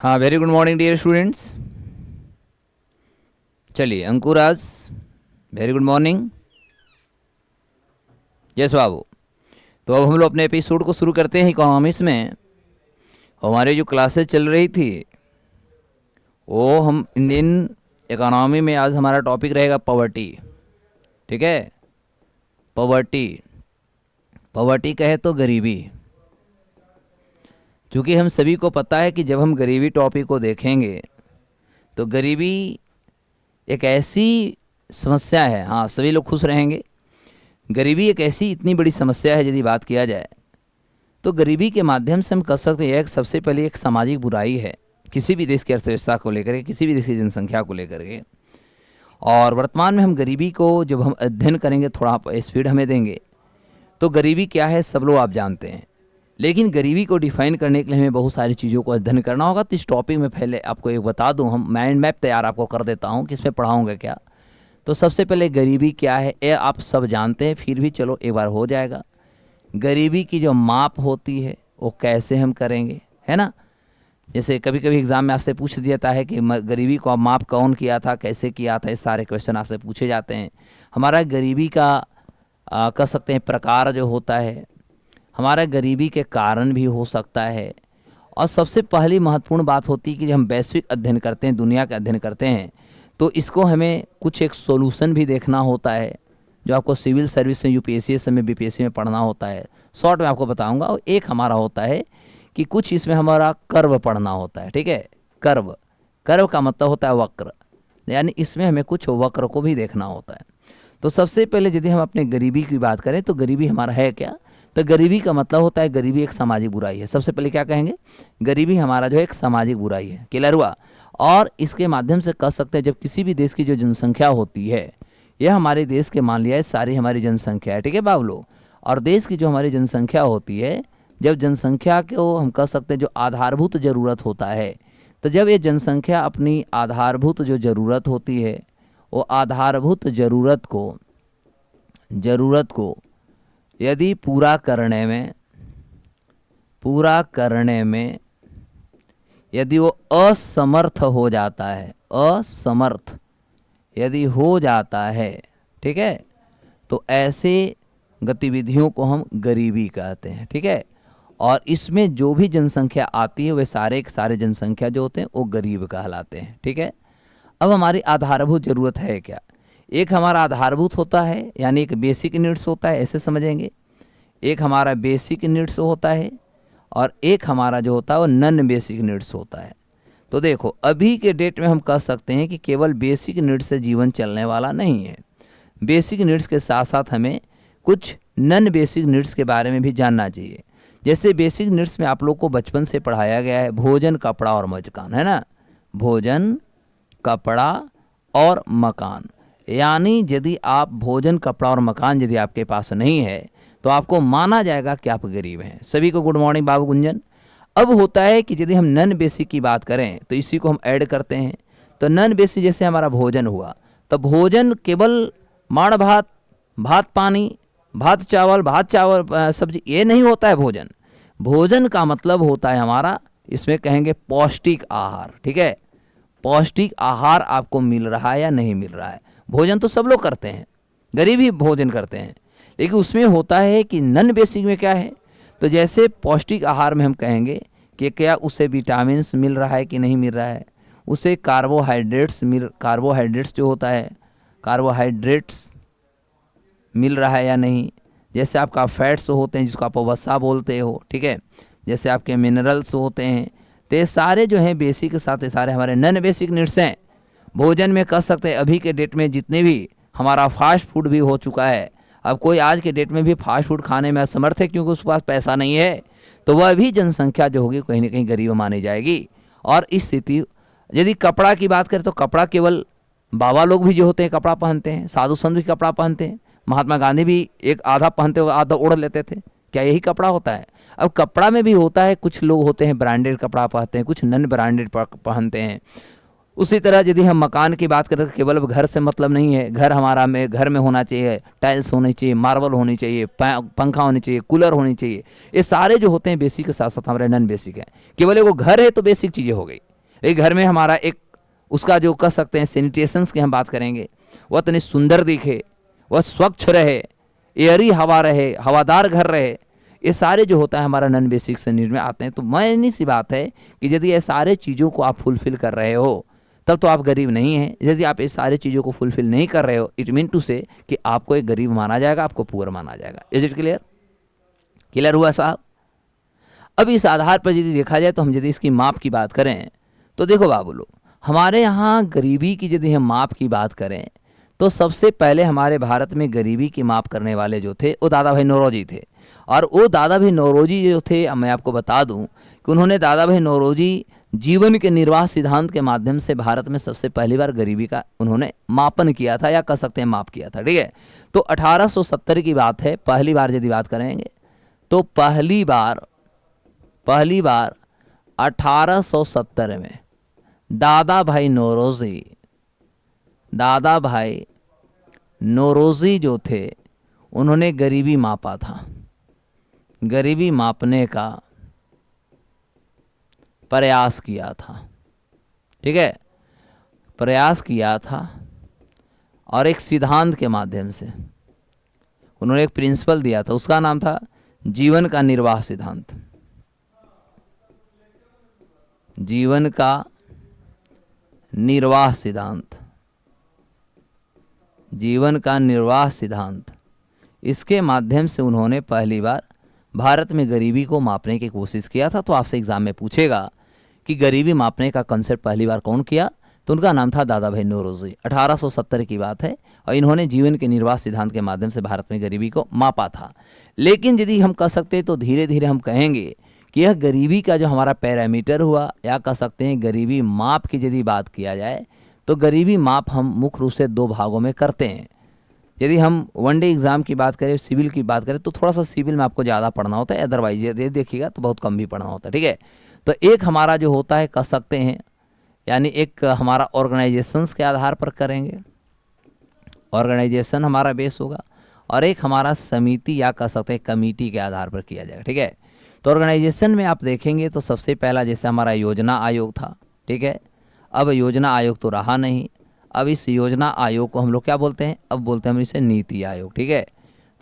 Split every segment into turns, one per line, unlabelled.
हाँ, very good morning dear students. चलिए Ankuraj, very good morning. Yes बाबू। तो अब हम लोग अपने एपिसोड को शुरू करते हैं इकोनॉमिक्स में। हमारी जो क्लासेस चल रही थी वो हम इंडियन इकोनॉमी में, आज हमारा टॉपिक रहेगा पॉवर्टी। ठीक है, पॉवर्टी। पॉवर्टी कहे तो गरीबी। क्योंकि हम सभी को पता है कि जब हम गरीबी टॉपिक को देखेंगे तो गरीबी एक ऐसी समस्या है, हाँ सभी लोग खुश रहेंगे। गरीबी एक ऐसी इतनी बड़ी समस्या है, यदि बात किया जाए तो गरीबी के माध्यम से हम कह सकते हैं एक सबसे पहले एक सामाजिक बुराई है किसी भी देश की अर्थव्यवस्था को लेकर के, किसी भी देश की जनसंख्या को लेकर के। और वर्तमान में हम गरीबी को जब हम अध्ययन करेंगे, थोड़ा आप स्पीड हमें देंगे, तो गरीबी क्या है सब लोग आप जानते हैं। लेकिन गरीबी को डिफाइन करने के लिए हमें बहुत सारी चीज़ों को अध्ययन करना होगा। तो इस टॉपिक में पहले आपको एक बता दूं, हम माइंड मैप तैयार आपको कर देता हूं कि इसमें पढ़ाऊँगा क्या। तो सबसे पहले गरीबी क्या है ये आप सब जानते हैं, फिर भी चलो एक बार हो जाएगा। गरीबी की जो माप होती है वो कैसे हम करेंगे, है ना। जैसे कभी कभी एग्ज़ाम में आपसे पूछ दिया जाता है कि गरीबी को माप कौन किया था, कैसे किया था, इस सारे क्वेश्चन आपसे पूछे जाते हैं। हमारा गरीबी का कह सकते हैं प्रकार जो होता है, हमारा गरीबी के कारण भी हो सकता है। और सबसे पहली महत्वपूर्ण बात होती है कि जब हम वैश्विक अध्ययन करते हैं, दुनिया का अध्ययन करते हैं, तो इसको हमें कुछ एक सॉल्यूशन भी देखना होता है, जो आपको सिविल सर्विस में, यूपीएससी में, बीपीएससी में पढ़ना होता है। शॉर्ट में आपको बताऊंगा। और एक हमारा होता है कि कुछ इसमें हमारा कर्व पढ़ना होता है। ठीक है, कर्व। कर्व का मतलब होता है वक्र, यानी इसमें हमें कुछ वक्र को भी देखना होता है। तो सबसे पहले यदि हम अपने गरीबी की बात करें तो गरीबी हमारा है क्या, तो गरीबी का मतलब होता है गरीबी एक सामाजिक बुराई है। सबसे पहले क्या कहेंगे, गरीबी हमारा जो है एक सामाजिक बुराई है। क्लियर हुआ। और इसके माध्यम से कह सकते हैं जब किसी भी देश की जो जनसंख्या होती है, यह हमारे देश के मान लिया है सारी हमारी जनसंख्या है। ठीक है बाबलो। और देश की जो हमारी जनसंख्या होती है, जब जनसंख्या को हम कह सकते हैं जो आधारभूत ज़रूरत होता है, तो जब ये जनसंख्या अपनी आधारभूत जो ज़रूरत होती है, वो आधारभूत ज़रूरत को यदि पूरा करने में यदि वो असमर्थ हो जाता है, असमर्थ यदि हो जाता है, ठीक है, तो ऐसे गतिविधियों को हम गरीबी कहते हैं। ठीक है। और इसमें जो भी जनसंख्या आती है वे सारे जनसंख्या जो होते हैं वो गरीब कहलाते हैं। ठीक है। अब हमारी आधारभूत ज़रूरत है क्या, एक हमारा आधारभूत होता है यानी एक बेसिक नीड्स होता है, ऐसे समझेंगे। एक हमारा बेसिक नीड्स होता है और एक हमारा जो होता है वो नॉन बेसिक नीड्स होता है। तो देखो अभी के डेट में हम कह सकते हैं कि केवल बेसिक नीड्स से जीवन चलने वाला नहीं है। बेसिक नीड्स के साथ साथ हमें कुछ नॉन बेसिक नीड्स के बारे में भी जानना चाहिए। जैसे बेसिक नीड्स में आप लोग को बचपन से पढ़ाया गया है भोजन, कपड़ा और मकान, है ना। भोजन, कपड़ा और मकान। यानी यदि आप भोजन, कपड़ा और मकान यदि आपके पास नहीं है तो आपको माना जाएगा कि आप गरीब हैं। सभी को गुड मॉर्निंग बाबू गुंजन। अब होता है कि यदि हम नॉन बेसिक की बात करें तो इसी को हम ऐड करते हैं। तो नॉन बेसिक जैसे हमारा भोजन हुआ, तो भोजन केवल माड़ भात, भात पानी, भात चावल सब्जी, ये नहीं होता है भोजन। भोजन का मतलब होता है हमारा, इसमें कहेंगे पौष्टिक आहार। ठीक है, पौष्टिक आहार आपको मिल रहा है या नहीं मिल रहा है। भोजन तो सब लोग करते हैं, गरीब ही भोजन करते हैं, लेकिन उसमें होता है कि नॉन बेसिक में क्या है। तो जैसे पौष्टिक आहार में हम कहेंगे कि क्या उसे विटामिन्स मिल रहा है कि नहीं मिल रहा है, उसे कार्बोहाइड्रेट्स जो होता है, कार्बोहाइड्रेट्स मिल रहा है या नहीं। जैसे आपका फैट्स होते हैं जिसको आप वसा बोलते हो, ठीक है, जैसे आपके मिनरल्स होते हैं, तो ये सारे जो हैं बेसिक के साथ ये सारे हमारे नॉन बेसिक नीड्स हैं। भोजन में कह सकते हैं अभी के डेट में जितने भी हमारा फास्ट फूड भी हो चुका है, अब कोई आज के डेट में भी फास्ट फूड खाने में असमर्थ है क्योंकि उसके पास पैसा नहीं है, तो वह भी जनसंख्या जो होगी कहीं ना कहीं गरीब मानी जाएगी। और इस स्थिति यदि कपड़ा की बात करें तो कपड़ा केवल बाबा लोग भी जो होते हैं कपड़ा पहनते हैं, साधु संत भी कपड़ा पहनते हैं, महात्मा गांधी भी एक आधा पहनते हुए आधा ओढ़ लेते थे। क्या यही कपड़ा होता है? अब कपड़ा में भी होता है, कुछ लोग होते हैं ब्रांडेड कपड़ा पहनते हैं, कुछ नॉन ब्रांडेड पहनते हैं। उसी तरह यदि हम मकान की बात करें तो केवल अब घर से मतलब नहीं है, घर में होना चाहिए, टाइल्स होनी चाहिए, मार्बल होनी चाहिए, पंखा होनी चाहिए, कूलर होनी चाहिए। ये सारे जो होते हैं बेसिक के साथ साथ हमारे नॉन बेसिक हैं। केवल एगो घर है तो बेसिक चीज़ें हो गई, एक घर में हमारा एक उसका जो कह सकते हैं सैनिटेशंस की हम बात करेंगे, वह इतनी सुंदर दिखे, वह स्वच्छ रहे, एयरी हवा रहे, हवादार घर रहे, ये सारे जो होता है हमारा नॉन बेसिक नीड में आते हैं। तो मायने सी बात है कि यदि ये सारे चीज़ों को आप फुलफिल कर रहे हो तब तो आप गरीब नहीं हैं। यदि आप इस सारे चीज़ों को फुलफिल नहीं कर रहे हो, इट मीन टू से कि आपको एक गरीब माना जाएगा, आपको पुअर माना जाएगा। Is it clear? क्लियर हुआ साहब? अब इस आधार पर यदि देखा जाए तो हम यदि इसकी माप की बात करें तो देखो बाबू लोग, हमारे यहाँ गरीबी की यदि हम माप की बात करें तो सबसे पहले हमारे भारत में गरीबी की माप करने वाले जो थे वो दादा भाई नौरोजी थे। और वो दादा भाई नौरोजी जो थे, मैं आपको बता दूं कि उन्होंने दादा भाई नौरोजी जीवन के निर्वाह सिद्धांत के माध्यम से भारत में सबसे पहली बार गरीबी का उन्होंने मापन किया था, या कह सकते हैं माप किया था। ठीक है, तो 1870 की बात है, पहली बार यदि बात करेंगे तो पहली बार 1870 में दादा भाई नौरोजी जो थे उन्होंने गरीबी मापा था। गरीबी मापने का प्रयास किया था। ठीक है, प्रयास किया था और एक सिद्धांत के माध्यम से उन्होंने एक प्रिंसिपल दिया था, उसका नाम था जीवन का निर्वाह सिद्धांत। जीवन का निर्वाह सिद्धांत, जीवन का निर्वाह सिद्धांत, इसके माध्यम से उन्होंने पहली बार भारत में गरीबी को मापने की कोशिश किया था। तो आपसे एग्जाम में पूछेगा कि गरीबी मापने का कंसेप्ट पहली बार कौन किया, तो उनका नाम था दादा भाई नौरोजी। 1870 की बात है और इन्होंने जीवन के निर्वाह सिद्धांत के माध्यम से भारत में गरीबी को मापा था। लेकिन यदि हम कह सकते तो धीरे धीरे हम कहेंगे कि यह गरीबी का जो हमारा पैरामीटर हुआ, या कह सकते हैं गरीबी माप की यदि बात किया जाए तो गरीबी माप हम मुख्य रूप से दो भागों में करते हैं। यदि हम वनडे एग्ज़ाम की बात करें, सिविल की बात करें, तो थोड़ा सा सिविल में आपको ज़्यादा पढ़ना होता है, अदरवाइज ये देखिएगा तो बहुत कम भी पढ़ना होता है। ठीक है, तो एक हमारा जो होता है कह सकते हैं, यानी एक हमारा ऑर्गेनाइजेशंस के आधार पर करेंगे, ऑर्गेनाइजेशन हमारा बेस होगा, और एक हमारा समिति या कह सकते हैं कमेटी के आधार पर किया जाएगा। ठीक है, तो ऑर्गेनाइजेशन में आप देखेंगे तो सबसे पहला जैसे हमारा योजना आयोग था। ठीक है, अब योजना आयोग तो रहा नहीं, अब इस योजना आयोग को हम लोग क्या बोलते हैं, अब बोलते हैं हम इसे नीति आयोग। ठीक है,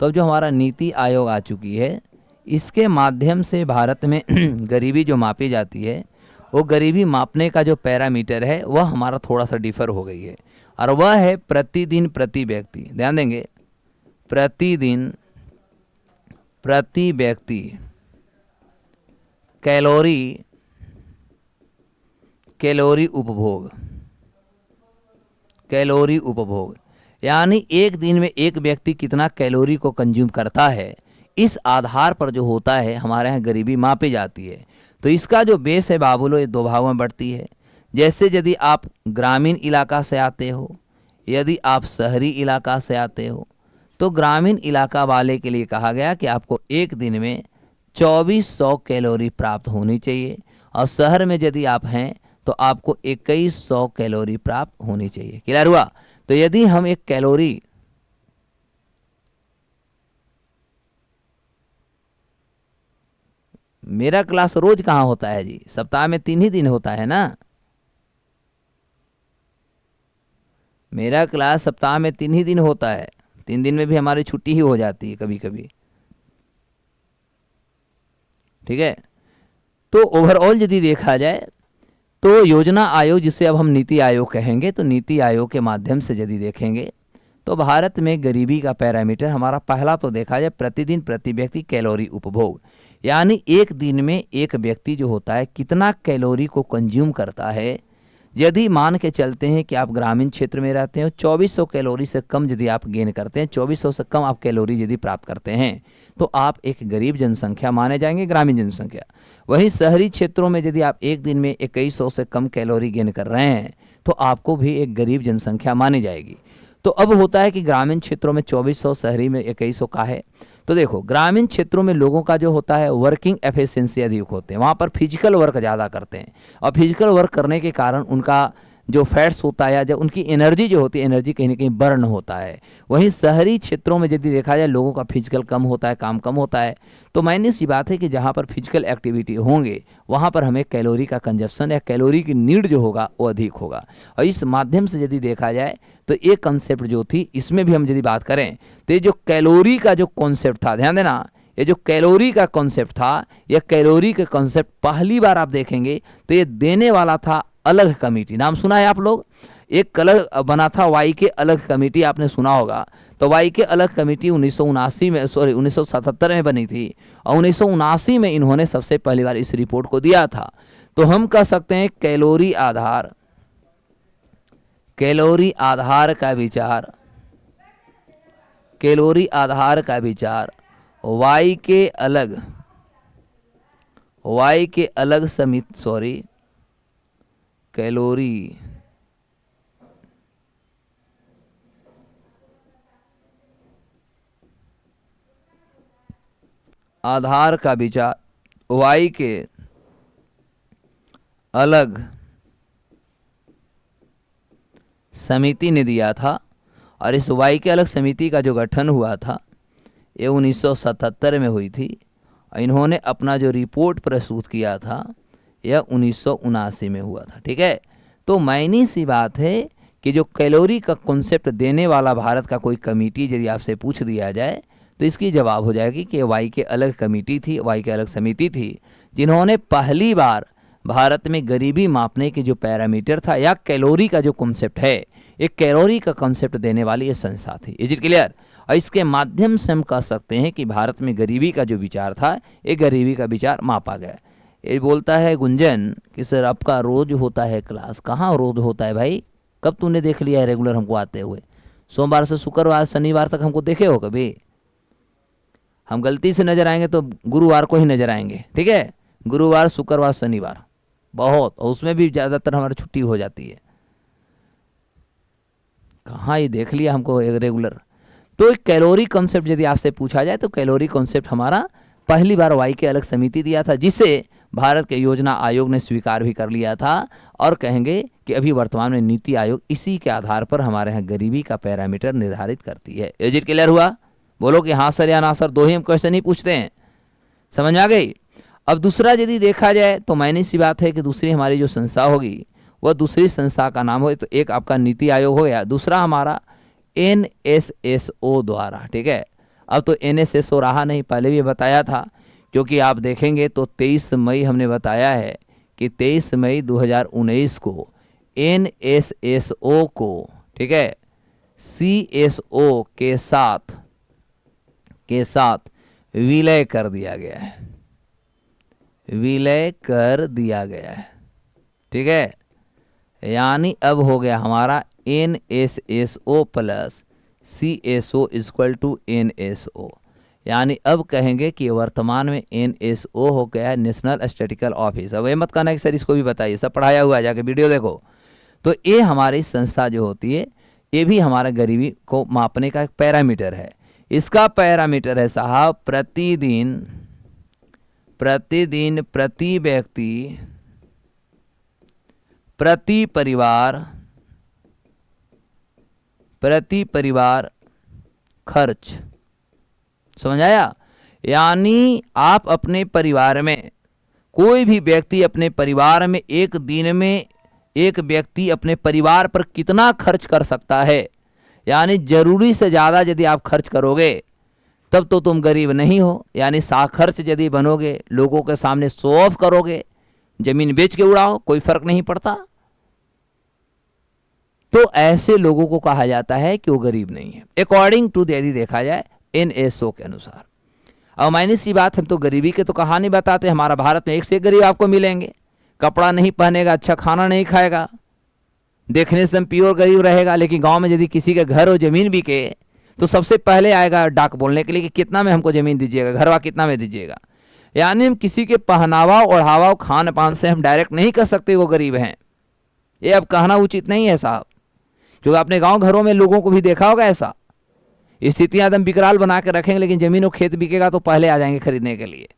तो अब जो हमारा नीति आयोग आ चुकी है, इसके माध्यम से भारत में गरीबी जो मापी जाती है, वो गरीबी मापने का जो पैरामीटर है वह हमारा थोड़ा सा डिफर हो गई है, और वह है प्रतिदिन प्रति व्यक्ति। ध्यान देंगे, प्रतिदिन प्रति व्यक्ति कैलोरी उपभोग, कैलोरी उपभोग, यानी एक दिन में एक व्यक्ति कितना कैलोरी को कंज्यूम करता है, इस आधार पर जो होता है हमारे यहाँ गरीबी मापी जाती है। तो इसका जो बेस है बाबुलो, ये दो भागों में बढ़ती है। जैसे यदि आप ग्रामीण इलाका से आते हो, यदि आप शहरी इलाका से आते हो, तो ग्रामीण इलाका वाले के लिए कहा गया कि आपको एक दिन में 2400 कैलोरी प्राप्त होनी चाहिए, और शहर में यदि आप हैं तो आपको 2100 कैलोरी प्राप्त होनी चाहिए। क्लियर हुआ? तो यदि हम एक कैलोरी मेरा क्लास रोज कहाँ होता है जी, सप्ताह में 3 ही दिन होता है ना। मेरा क्लास सप्ताह में 3 ही दिन होता है, 3 दिन में भी हमारी छुट्टी ही हो जाती है कभी कभी। ठीक है, तो ओवरऑल यदि देखा जाए तो योजना आयोग, जिसे अब हम नीति आयोग कहेंगे, तो नीति आयोग के माध्यम से यदि देखेंगे तो भारत में गरीबी का पैरामीटर हमारा पहला तो देखा जाए प्रतिदिन प्रति व्यक्ति कैलोरी उपभोग, यानी एक दिन में एक व्यक्ति जो होता है कितना कैलोरी को कंज्यूम करता है। यदि मान के चलते हैं कि आप ग्रामीण क्षेत्र में रहते हैं, 2400 कैलोरी से कम यदि आप गेन करते हैं, 2400 से कम आप कैलोरी यदि प्राप्त करते हैं, तो आप एक गरीब जनसंख्या माने जाएंगे, ग्रामीण जनसंख्या। वहीं शहरी क्षेत्रों में यदि आप एक दिन में 2100 से कम कैलोरी गेन कर रहे हैं, तो आपको भी एक गरीब जनसंख्या मानी जाएगी। तो अब होता है कि ग्रामीण क्षेत्रों में 2400, शहरी में 2100 का है। तो देखो, ग्रामीण क्षेत्रों में लोगों का जो होता है वर्किंग एफिशिएंसी अधिक होते हैं, वहाँ पर फिजिकल वर्क ज़्यादा करते हैं, और फिजिकल वर्क करने के कारण उनका जो फैट्स होता है या जब उनकी एनर्जी जो होती है, एनर्जी कहीं ना कहीं बर्न होता है। वहीं शहरी क्षेत्रों में यदि देखा जाए लोगों का फिजिकल कम होता है, काम कम होता है, तो मायने सी बात है कि जहाँ पर फिजिकल एक्टिविटी होंगे वहाँ पर हमें कैलोरी का कंजप्शन या कैलोरी की नीड जो होगा वो अधिक होगा। और इस माध्यम से यदि देखा जाए तो ये कंसेप्ट जो थी, इसमें भी हम यदि बात करें तो ये जो कैलोरी का जो कॉन्सेप्ट था, ध्यान देना, ये जो कैलोरी का कॉन्सेप्ट था, यह कैलोरी का कॉन्सेप्ट पहली बार आप देखेंगे तो ये देने वाला था अलग कमेटी। नाम सुना है आप लोग? एक अलग बना था वाई के अलग कमेटी, आपने सुना होगा। तो वाई के अलग कमेटी 1977 में बनी थी और 1979 में इन्होंने सबसे पहली बार इस रिपोर्ट को दिया था। तो हम कह सकते हैं कैलोरी आधार का विचार, कैलोरी आधार का विचार वाई के अलग समिति, कैलोरी आधार का विचार वाई के अलग समिति ने दिया था। और इस वाई के अलग समिति का जो गठन हुआ था ये 1977 में हुई थी। इन्होंने अपना जो रिपोर्ट प्रस्तुत किया था यह 1979 में हुआ था। ठीक है, तो मायने सी बात है कि जो कैलोरी का कॉन्सेप्ट देने वाला भारत का कोई कमेटी यदि आपसे पूछ दिया जाए तो इसकी जवाब हो जाएगी कि वाई के अलग कमेटी थी, वाई के अलग समिति थी, जिन्होंने पहली बार भारत में गरीबी मापने की जो पैरामीटर था या कैलोरी का जो कॉन्सेप्ट है, एक कैलोरी का कॉन्सेप्ट देने वाली ये संस्था थी। Is it clear? और इसके माध्यम से हम कह सकते हैं कि भारत में गरीबी का जो विचार था, ये गरीबी का विचार मापा गया। ये बोलता है गुंजन कि सर आपका रोज होता है क्लास। कहाँ रोज होता है भाई? कब तूने देख लिया है रेगुलर हमको आते हुए? सोमवार से शुक्रवार शनिवार तक हमको देखे हो कभी? हम गलती से नजर आएंगे तो गुरुवार को ही नजर आएंगे। ठीक है, गुरुवार शुक्रवार शनिवार बहुत, और उसमें भी ज़्यादातर हमारी छुट्टी हो जाती है। कहाँ ये देख लिया हमको रेगुलर? तो एक कैलोरी कॉन्सेप्ट यदि आपसे पूछा जाए तो कैलोरी कॉन्सेप्ट हमारा पहली बार वाई के अलग समिति दिया था, जिसे भारत के योजना आयोग ने स्वीकार भी कर लिया था। और कहेंगे कि अभी वर्तमान में नीति आयोग इसी के आधार पर हमारे यहाँ गरीबी का पैरामीटर निर्धारित करती है। इज इट क्लियर हुआ? बोलो कि हाँ सर या ना सर, दो ही हम क्वेश्चन ही पूछते हैं। समझ आ गई? अब दूसरा यदि देखा जाए तो मायने सी बात है कि दूसरी हमारी जो संस्था होगी वह दूसरी संस्था का नाम हो, तो एक आपका नीति आयोग हो गया, दूसरा हमारा NSSO द्वारा। ठीक है, अब तो NSSO रहा नहीं, पहले भी बताया था, क्योंकि आप देखेंगे तो 23 मई हमने बताया है कि 23 मई 2019 को NSSO को, ठीक है, CSO के साथ विलय कर दिया गया है, विलय कर दिया गया है। ठीक है, यानी अब हो गया हमारा NSSO plus CSO equal to NSO। यानी अब कहेंगे कि वर्तमान में NSO हो गया है, नेशनल स्टैटिस्टिकल ऑफिस। अब ये मत कहना कि सर इसको भी बताइए, सब पढ़ाया हुआ है, जाके वीडियो देखो। तो ये हमारी संस्था जो होती है ये भी हमारा गरीबी को मापने का एक पैरामीटर है। इसका पैरामीटर है साहब प्रतिदिन प्रति व्यक्ति प्रति परिवार खर्च। समझ आया? यानी आप अपने परिवार में, कोई भी व्यक्ति अपने परिवार में एक दिन में एक व्यक्ति अपने परिवार पर कितना खर्च कर सकता है, यानी जरूरी से ज़्यादा यदि आप खर्च करोगे तब तो तुम गरीब नहीं हो। यानी साखर्च यदि बनोगे, लोगों के सामने शो ऑफ करोगे, जमीन बेच के उड़ाओ, कोई फर्क नहीं पड़ता, तो ऐसे लोगों को कहा जाता है कि वो गरीब नहीं है, अकॉर्डिंग टू यदि देखा जाए NSO के अनुसार। अब माइनस की बात, हम तो गरीबी के तो कहानी बताते, हमारा भारत में एक से एक गरीब आपको मिलेंगे, कपड़ा नहीं पहनेगा, अच्छा खाना नहीं खाएगा, देखने से प्योर गरीब रहेगा। लेकिन गांव में यदि किसी के घर और जमीन बिके तो सबसे पहले आएगा डाक बोलने के लिए कि कितना में हमको जमीन दीजिएगा, घरवा कितना में दीजिएगा। यानी हम किसी के पहनावा ओढ़ावा खान पान से हम डायरेक्ट नहीं कह सकते वो गरीब हैं, ये अब कहना उचित नहीं है साहब, क्योंकि आपने गांव घरों में लोगों को भी देखा होगा ऐसा स्थितियां एकदम विकराल बना के रखेंगे, लेकिन जमीन और खेत बिकेगा तो पहले आ जाएंगे खरीदने के लिए।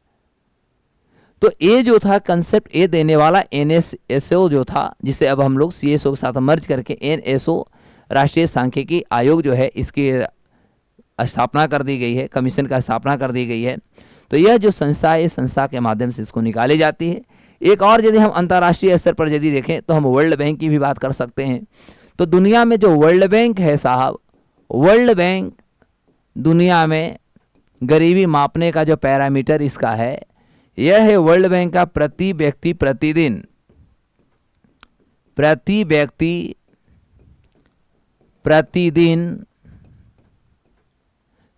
तो ये जो था कंसेप्ट ए देने वाला NSO जो था, जिसे अब हम लोग CSO के साथ मर्ज करके NSO राष्ट्रीय सांख्यिकी आयोग जो है इसकी स्थापना कर दी गई है, कमीशन का स्थापना कर दी गई है। तो यह जो संस्था है, इस संस्था के माध्यम से इसको निकाली जाती है। एक और यदि हम अंतर्राष्ट्रीय स्तर पर यदि देखें तो हम वर्ल्ड बैंक की भी बात कर सकते हैं। तो दुनिया में जो वर्ल्ड बैंक है साहब, वर्ल्ड बैंक दुनिया में गरीबी मापने का जो पैरामीटर इसका है, यह है वर्ल्ड बैंक का प्रति व्यक्ति प्रतिदिन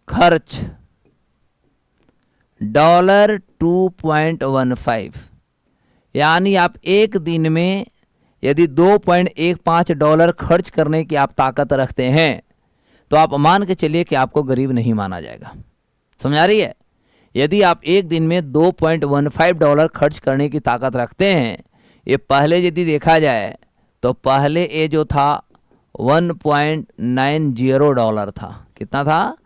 खर्च $2.15, यानी आप एक दिन में यदि $2.15 खर्च करने की आप ताकत रखते हैं तो आप मान के चलिए कि आपको गरीब नहीं माना जाएगा। समझ आ रही है? यदि आप एक दिन में $2.15 खर्च करने की ताकत रखते हैं, ये पहले यदि देखा जाए तो पहले ये जो था $1.90 था। कितना था?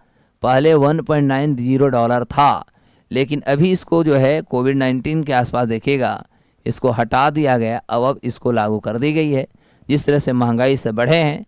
पहले $1.90 था, लेकिन अभी इसको जो है कोविड-19 के आसपास देखिएगा इसको हटा दिया गया। अब इसको लागू कर दी गई है। जिस तरह से महंगाई से बढ़े हैं,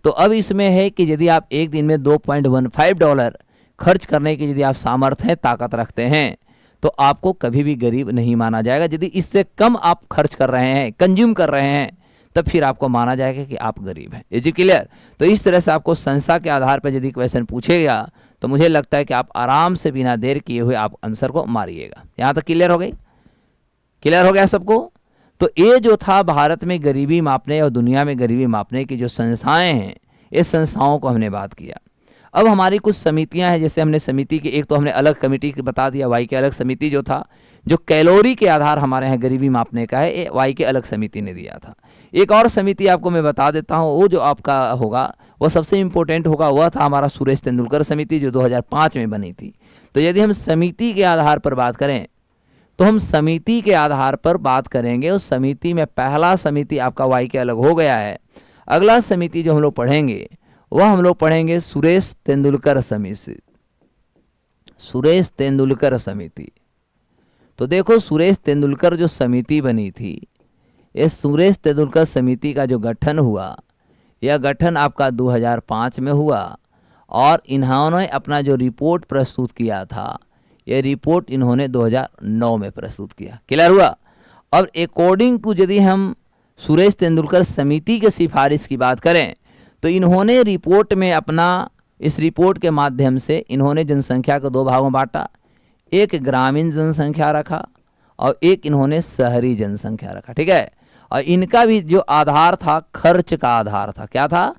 तो अब इसमें है कि यदि आप एक दिन में $2.15 खर्च करने की यदि आप सामर्थ्य हैं, ताकत रखते हैं, तो आपको कभी भी गरीब नहीं माना जाएगा। यदि इससे कम आप खर्च कर रहे हैं, कंज्यूम कर रहे हैं, तब फिर आपको माना जाएगा कि आप गरीब हैं। Is it clear? तो इस तरह से आपको संस्था के आधार पर यदि क्वेश्चन पूछेगा तो मुझे लगता है कि आप आराम से बिना देर किए हुए आप आंसर को मारिएगा। यहाँ तक क्लियर हो गई? क्लियर हो गया सबको? तो ये जो था भारत में गरीबी मापने और दुनिया में गरीबी मापने की जो संस्थाएं हैं, इस संस्थाओं को हमने बात किया। अब हमारी कुछ समितियां हैं, जैसे हमने समिति की एक तो हमने अलग कमेटी की बता दिया, वाई के अलग समिति जो था, जो कैलोरी के आधार हमारे यहाँ गरीबी मापने का है, ये वाई के अलग समिति ने दिया था। एक और समिति आपको मैं बता देता हूँ, वो जो आपका होगा वो सबसे इम्पोर्टेंट होगा, वह था हमारा सुरेश तेंदुलकर समिति जो 2005 में बनी थी। तो यदि हम समिति के आधार पर बात करें तो हम समिति के आधार पर बात करेंगे। उस समिति में पहला समिति आपका वाई के अलग हो गया है। अगला समिति जो हम लोग पढ़ेंगे वह हम लोग पढ़ेंगे सुरेश तेंदुलकर समिति। सुरेश तेंदुलकर समिति। तो देखो सुरेश तेंदुलकर जो समिति बनी थी, इस सुरेश तेंदुलकर समिति का जो गठन हुआ, यह गठन आपका 2005 में हुआ और इन्होंने अपना जो रिपोर्ट प्रस्तुत किया था, यह रिपोर्ट इन्होंने 2009 में प्रस्तुत किया। क्लियर हुआ? अब अकॉर्डिंग टू यदि हम सुरेश तेंदुलकर समिति के सिफारिश की बात करें तो इन्होंने रिपोर्ट में अपना, इस रिपोर्ट के माध्यम से इन्होंने जनसंख्या को दो भागों में बांटा। एक ग्रामीण जनसंख्या रखा और एक इन्होंने शहरी जनसंख्या रखा। ठीक है? और इनका भी जो आधार था खर्च का आधार था। क्या था?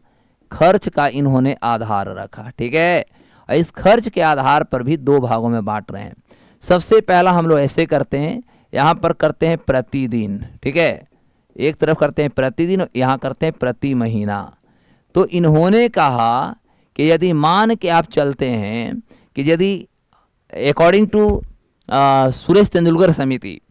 खर्च का इन्होंने आधार रखा। ठीक है? और इस खर्च के आधार पर भी दो भागों में बांट रहे हैं। सबसे पहला हम लोग ऐसे करते हैं, यहाँ पर करते हैं प्रतिदिन। ठीक है? एक तरफ करते हैं प्रतिदिन और यहाँ करते हैं प्रति महीना। तो इन्होंने कहा कि यदि मान के आप चलते हैं कि यदि अकॉर्डिंग टू सुरेश तेंदुलकर समिति,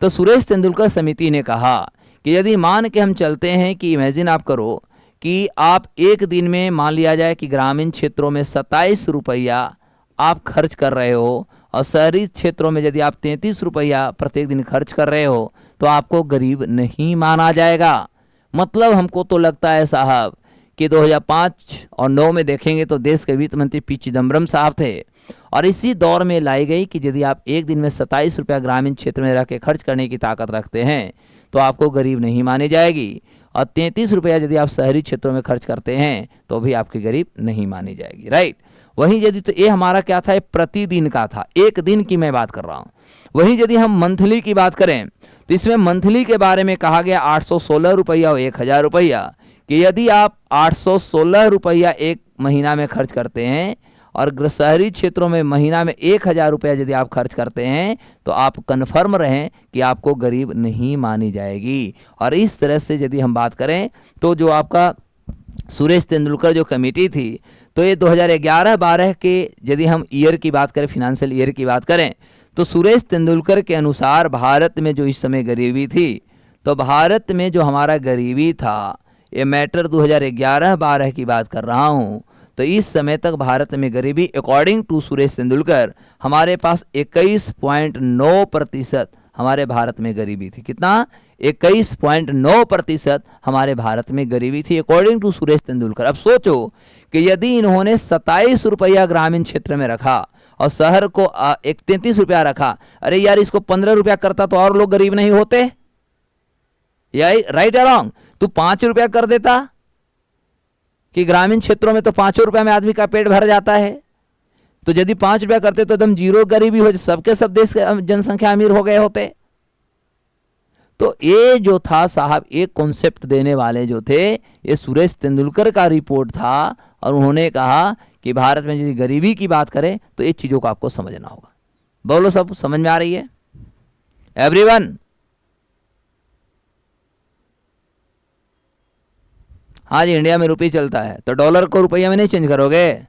तो सुरेश तेंदुलकर समिति ने कहा कि यदि मान के हम चलते हैं कि इमेजिन आप करो कि आप एक दिन में मान लिया जाए कि ग्रामीण क्षेत्रों में 27 रुपया आप खर्च कर रहे हो और शहरी क्षेत्रों में यदि आप 33 रुपया प्रत्येक दिन खर्च कर रहे हो, तो आपको गरीब नहीं माना जाएगा। मतलब हमको तो लगता है साहब कि 2005 और 9 में देखेंगे तो देश के वित्त मंत्री पी चिदम्बरम साहब थे और इसी दौर में लाई गई कि यदि आप एक दिन में 27 रुपया ग्रामीण क्षेत्र में रह के खर्च करने की ताकत रखते हैं तो आपको गरीब नहीं मानी जाएगी, और 33 रुपया यदि आप शहरी क्षेत्रों में खर्च करते हैं तो भी आपकी गरीब नहीं मानी जाएगी। राइट? वहीं यदि, तो ये हमारा क्या था, प्रतिदिन का था, एक दिन की मैं बात कर रहा हूँ। वहीं यदि हम मंथली की बात करें तो इसमें मंथली के बारे में कहा गया 816 रुपया और 1000 रुपया, कि यदि आप 816 रुपया एक महीना में खर्च करते हैं और शहरी क्षेत्रों में महीना में 1000 रुपया यदि आप खर्च करते हैं तो आप कन्फर्म रहें कि आपको गरीब नहीं मानी जाएगी। और इस तरह से यदि हम बात करें तो जो आपका सुरेश तेंदुलकर जो कमेटी थी, तो ये 2011-12 के यदि हम ईयर की बात करें, फिनेंशियल ईयर की बात करें, तो सुरेश तेंदुलकर के अनुसार भारत में जो इस समय गरीबी थी, तो भारत में जो हमारा गरीबी था, ये मैटर 2011-12 की बात कर रहा हूँ, तो इस समय तक भारत में गरीबी अकॉर्डिंग टू सुरेश तेंदुलकर हमारे पास 21.9% हमारे भारत में गरीबी थी। कितना? 21.9% हमारे भारत में गरीबी थी अकॉर्डिंग टू सुरेश तेंदुलकर। अब सोचो कि यदि इन्होंने 27 रुपया ग्रामीण क्षेत्र में रखा और शहर को 33 रुपया रखा, अरे यार इसको 15 रुपया करता तो और लोग गरीब नहीं होते? Right along? तू 5 रुपया कर देता कि ग्रामीण क्षेत्रों में तो 5 रुपया में आदमी का पेट भर जाता है, तो यदि 5 रुपया करते तो एकदम जीरो गरीबी हो, सबके सब देश के जनसंख्या अमीर हो गए होते। तो ये जो था साहब, एक कॉन्सेप्ट देने वाले जो थे ये सुरेश तेंदुलकर का रिपोर्ट था, और उन्होंने कहा कि भारत में यदि गरीबी की बात करें तो ये चीज़ों को आपको समझना होगा। बोलो, सब समझ में आ रही है एवरीवन? हाँ जी, इंडिया में रुपये चलता है तो डॉलर को रुपया में नहीं चेंज करोगे।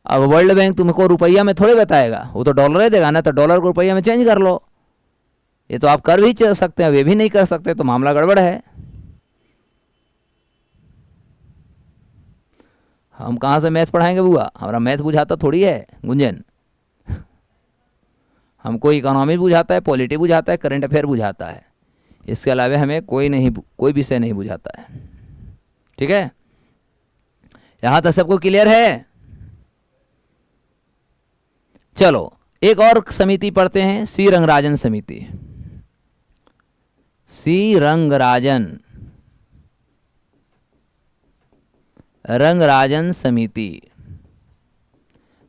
अब वर्ल्ड बैंक तुमको रुपया में थोड़े बताएगा, वो तो डॉलर ही देगा ना, तो डॉलर को रुपया में चेंज कर लो। ये तो आप कर भी चल सकते हैं, वे भी नहीं कर सकते, तो मामला गड़बड़ है। हम कहाँ से मैथ पढ़ाएंगे बुआ? हमारा मैथ बुझाता थोड़ी है गुंजन। हमको इकोनॉमी बुझाता है, पॉलिटी बुझाता है, करंट अफेयर बुझाता है, इसके अलावा हमें कोई विषय नहीं बुझाता है। ठीक है, यहां तक सबको क्लियर है? चलो एक और समिति पढ़ते हैं, सी रंगराजन समिति। सी रंगराजन समिति।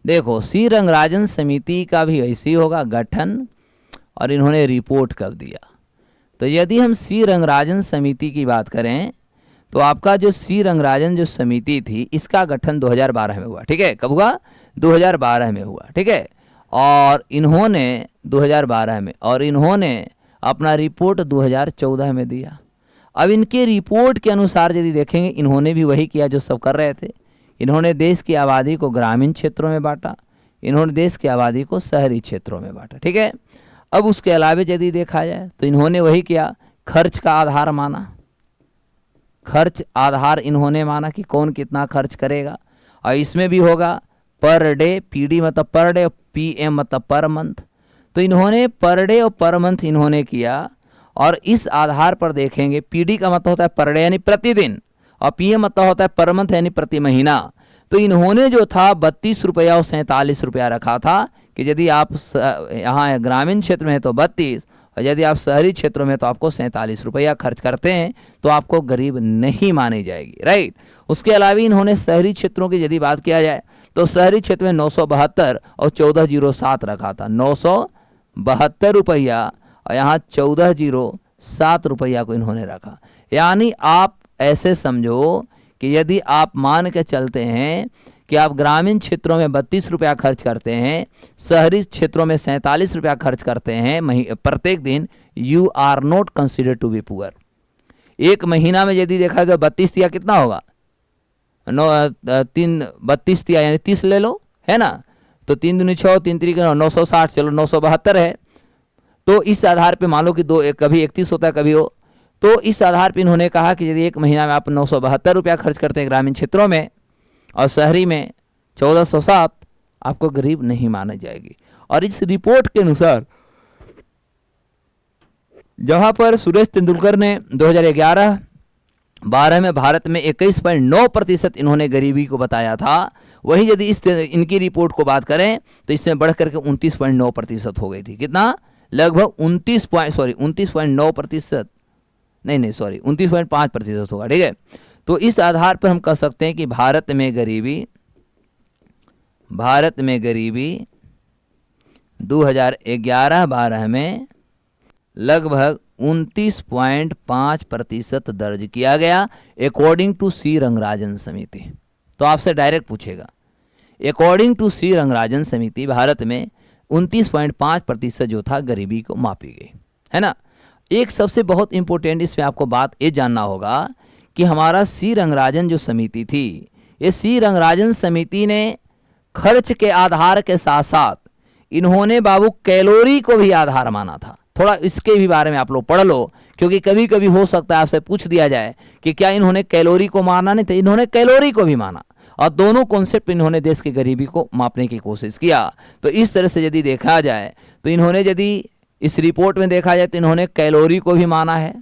देखो, सी रंगराजन समिति का भी ऐसे ही होगा गठन, और इन्होंने रिपोर्ट कब दिया। तो यदि हम सी रंगराजन समिति की बात करें तो आपका जो सी रंगराजन जो समिति थी इसका गठन 2012 में हुआ। ठीक है, कब हुआ? 2012 में हुआ। ठीक है, और इन्होंने 2012 में, और इन्होंने अपना रिपोर्ट 2014 में दिया। अब इनके रिपोर्ट के अनुसार यदि देखेंगे, इन्होंने भी वही किया जो सब कर रहे थे। इन्होंने देश की आबादी को ग्रामीण क्षेत्रों में बांटा, इन्होंने देश की आबादी को शहरी क्षेत्रों में बांटा। ठीक है, अब उसके अलावा यदि देखा जाए तो इन्होंने वही किया, खर्च का आधार माना। खर्च आधार इन्होंने माना कि कौन कितना खर्च करेगा, और इसमें भी होगा पर डे, पीडी मतलब पर डे, पीएम मतलब पर मंथ। तो इन्होंने पर डे और पर मंथ इन्होंने किया, और इस आधार पर देखेंगे, पीडी का मतलब होता है पर डे यानी प्रतिदिन, और पीएम मतलब होता है पर मंथ यानी प्रति महीना। तो इन्होंने जो था 32 रुपया और 47 रुपया रखा था कि यदि आप यहाँ ग्रामीण क्षेत्र में है तो 32, और यदि आप शहरी क्षेत्रों में तो आपको 47 रुपया खर्च करते हैं तो आपको गरीब नहीं मानी जाएगी। राइट। उसके अलावा इन्होंने शहरी क्षेत्रों की यदि बात किया जाए तो शहरी क्षेत्र में 972 और 1407 रखा था। 972 रुपया और यहाँ 1407 रुपया को इन्होंने रखा। यानी आप ऐसे समझो कि यदि आप मान के चलते हैं कि आप ग्रामीण क्षेत्रों में 32 रुपया खर्च करते हैं, शहरी क्षेत्रों में 47 रुपया खर्च करते हैं प्रत्येक दिन, you are not consider to be poor. एक महीना में यदि देखा तो 32 तिया कितना होगा? 32 तिया यानी 30 ले लो, है ना। तो 3 दूनी 6, 3 3 960, चलो 972 है। तो इस आधार पे मान लो कि कभी 31 होता है कभी हो, तो इस आधार पे इन्होंने कहा कि यदि एक महीना में आप 972 रुपया खर्च करते हैं ग्रामीण क्षेत्रों में और शहरी में 1407, आपको गरीब नहीं मानी जाएगी। और इस रिपोर्ट के अनुसार जहां पर सुरेश तेंदुलकर ने 2011-12 में भारत में 21.9% इन्होंने गरीबी को बताया था, वही यदि इनकी रिपोर्ट को बात करें तो इसमें बढ़ करके 29.9% हो गई थी। कितना? लगभग 29.9%, नहीं 29.5% होगा। ठीक है, तो इस आधार पर हम कह सकते हैं कि भारत में गरीबी 2011-12 में लगभग 29.5% दर्ज किया गया अकॉर्डिंग टू सी रंगराजन समिति। तो आपसे डायरेक्ट पूछेगा, अकॉर्डिंग टू सी रंगराजन समिति भारत में 29.5% जो था गरीबी को मापी गई, है ना। एक सबसे बहुत इंपॉर्टेंट इसमें आपको बात ये जानना होगा कि हमारा सी रंगराजन जो समिति थी, ये सी रंगराजन समिति ने खर्च के आधार के साथ साथ इन्होंने बाबू कैलोरी को भी आधार माना था। थोड़ा इसके भी बारे में आप लोग पढ़ लो, क्योंकि कभी कभी हो सकता है आपसे पूछ दिया जाए कि क्या इन्होंने कैलोरी को माना नहीं था। इन्होंने कैलोरी को भी माना, और दोनों कॉन्सेप्ट इन्होंने देश की गरीबी को मापने की कोशिश किया। तो इस तरह से यदि देखा जाए तो इन्होंने यदि इस रिपोर्ट में देखा जाए तो इन्होंने कैलोरी को भी माना है,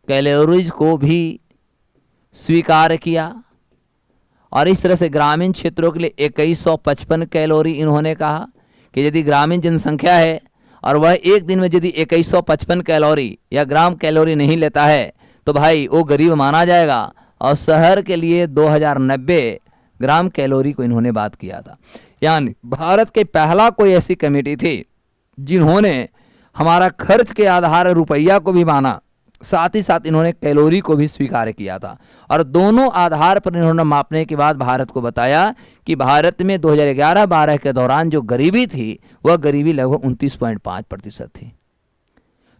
कैलोरीज को भी स्वीकार किया, और इस तरह से ग्रामीण क्षेत्रों के लिए 2155 कैलोरी इन्होंने कहा कि यदि ग्रामीण जनसंख्या है और वह एक दिन में यदि 2155 कैलोरी या ग्राम कैलोरी नहीं लेता है तो भाई वो गरीब माना जाएगा। और शहर के लिए 2090 ग्राम कैलोरी को इन्होंने बात किया था। यानी भारत के पहला कोई ऐसी कमेटी थी जिन्होंने हमारा खर्च के आधार रुपया को भी माना, साथ ही साथ इन्होंने कैलोरी को भी स्वीकार किया था। और दोनों आधार पर इन्होंने मापने के बाद भारत को बताया कि भारत में 2011-12 के दौरान जो गरीबी थी वह गरीबी लगभग 29.5% थी।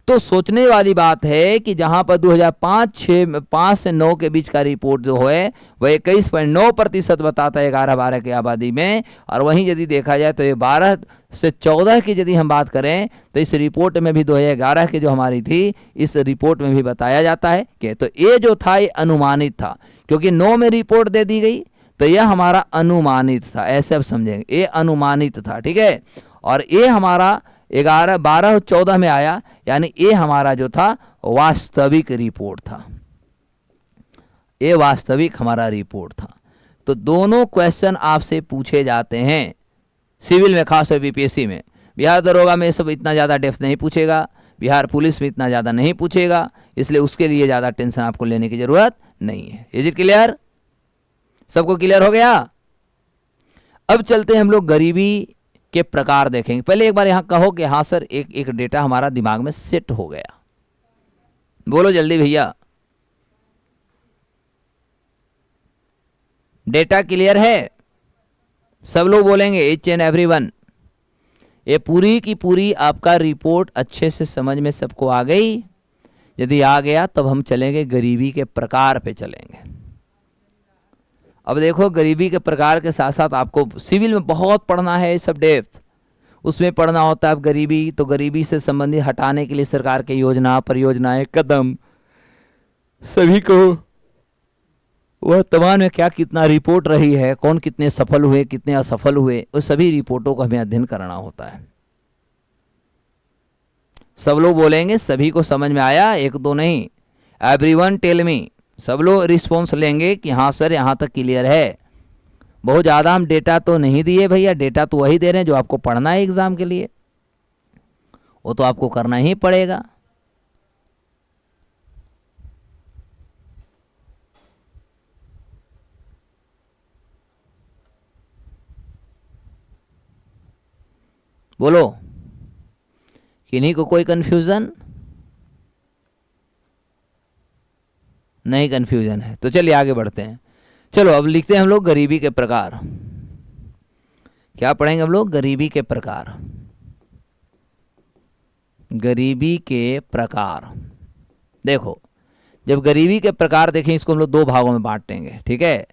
तो सोचने वाली बात है कि जहां पर 2005 से 9 के बीच का रिपोर्ट जो है वह 21.9% बताता है 11-12 की आबादी में, और वहीं यदि देखा जाए तो ये 12 से 14 की यदि हम बात करें तो इस रिपोर्ट में भी 2011 की जो हमारी थी इस रिपोर्ट में भी बताया जाता है कि तो ये जो था ये अनुमानित था, क्योंकि 9 में रिपोर्ट दे दी गई तो यह हमारा अनुमानित था, ऐसे अब समझेंगे, ये अनुमानित था, ठीक है। और ये हमारा 11, 12 और 14 में आया, यानी ये हमारा जो था वास्तविक रिपोर्ट था, ये वास्तविक हमारा रिपोर्ट था। तो दोनों क्वेश्चन आपसे पूछे जाते हैं सिविल में, खास तौर बीपीएससी में। बिहार दरोगा में सब इतना ज़्यादा डेप्थ नहीं पूछेगा, बिहार पुलिस में इतना ज़्यादा नहीं पूछेगा, इसलिए उसके लिए ज़्यादा टेंशन आपको लेने की ज़रूरत नहीं है। Is it clear? सबको क्लियर हो गया? अब चलते हैं हम लोग गरीबी के प्रकार देखेंगे। पहले एक बार यहां कहो कि हाँ सर एक डेटा हमारा दिमाग में सेट हो गया। बोलो जल्दी भैया, डेटा क्लियर है? सब लोग बोलेंगे, एच एंड एवरीवन। ये पूरी की पूरी आपका रिपोर्ट अच्छे से समझ में सबको आ गई? यदि आ गया तब हम चलेंगे गरीबी के प्रकार पे चलेंगे। अब देखो, गरीबी के प्रकार के साथ साथ आपको सिविल में बहुत पढ़ना है, सब डेप्थ उसमें पढ़ना होता है। अब गरीबी, तो गरीबी से संबंधित हटाने के लिए सरकार के योजना, परियोजनाएं, कदम, सभी को वर्तमान में क्या कितना रिपोर्ट रही है, कौन कितने सफल हुए, कितने असफल हुए, उस सभी रिपोर्टों को हमें अध्ययन करना होता है। सब लोग बोलेंगे सभी को समझ में आया, एक दो नहीं, एवरीवन टेल मी। सब लोग रिस्पॉन्स लेंगे कि हाँ सर यहाँ तक क्लियर है। बहुत ज़्यादा हम डेटा तो नहीं दिए भैया, डेटा तो वही दे रहे हैं जो आपको पढ़ना है एग्जाम के लिए, वो तो आपको करना ही पड़ेगा। बोलो, किन्हीं को कोई कंफ्यूजन नहीं? कंफ्यूजन है तो चलिए आगे बढ़ते हैं। चलो अब लिखते हैं हम लोग गरीबी के प्रकार। क्या पढ़ेंगे हम लोग? गरीबी के प्रकार। गरीबी के प्रकार। देखो, जब गरीबी के प्रकार देखें इसको हम लोग दो भागों में बांटेंगे, ठीक है।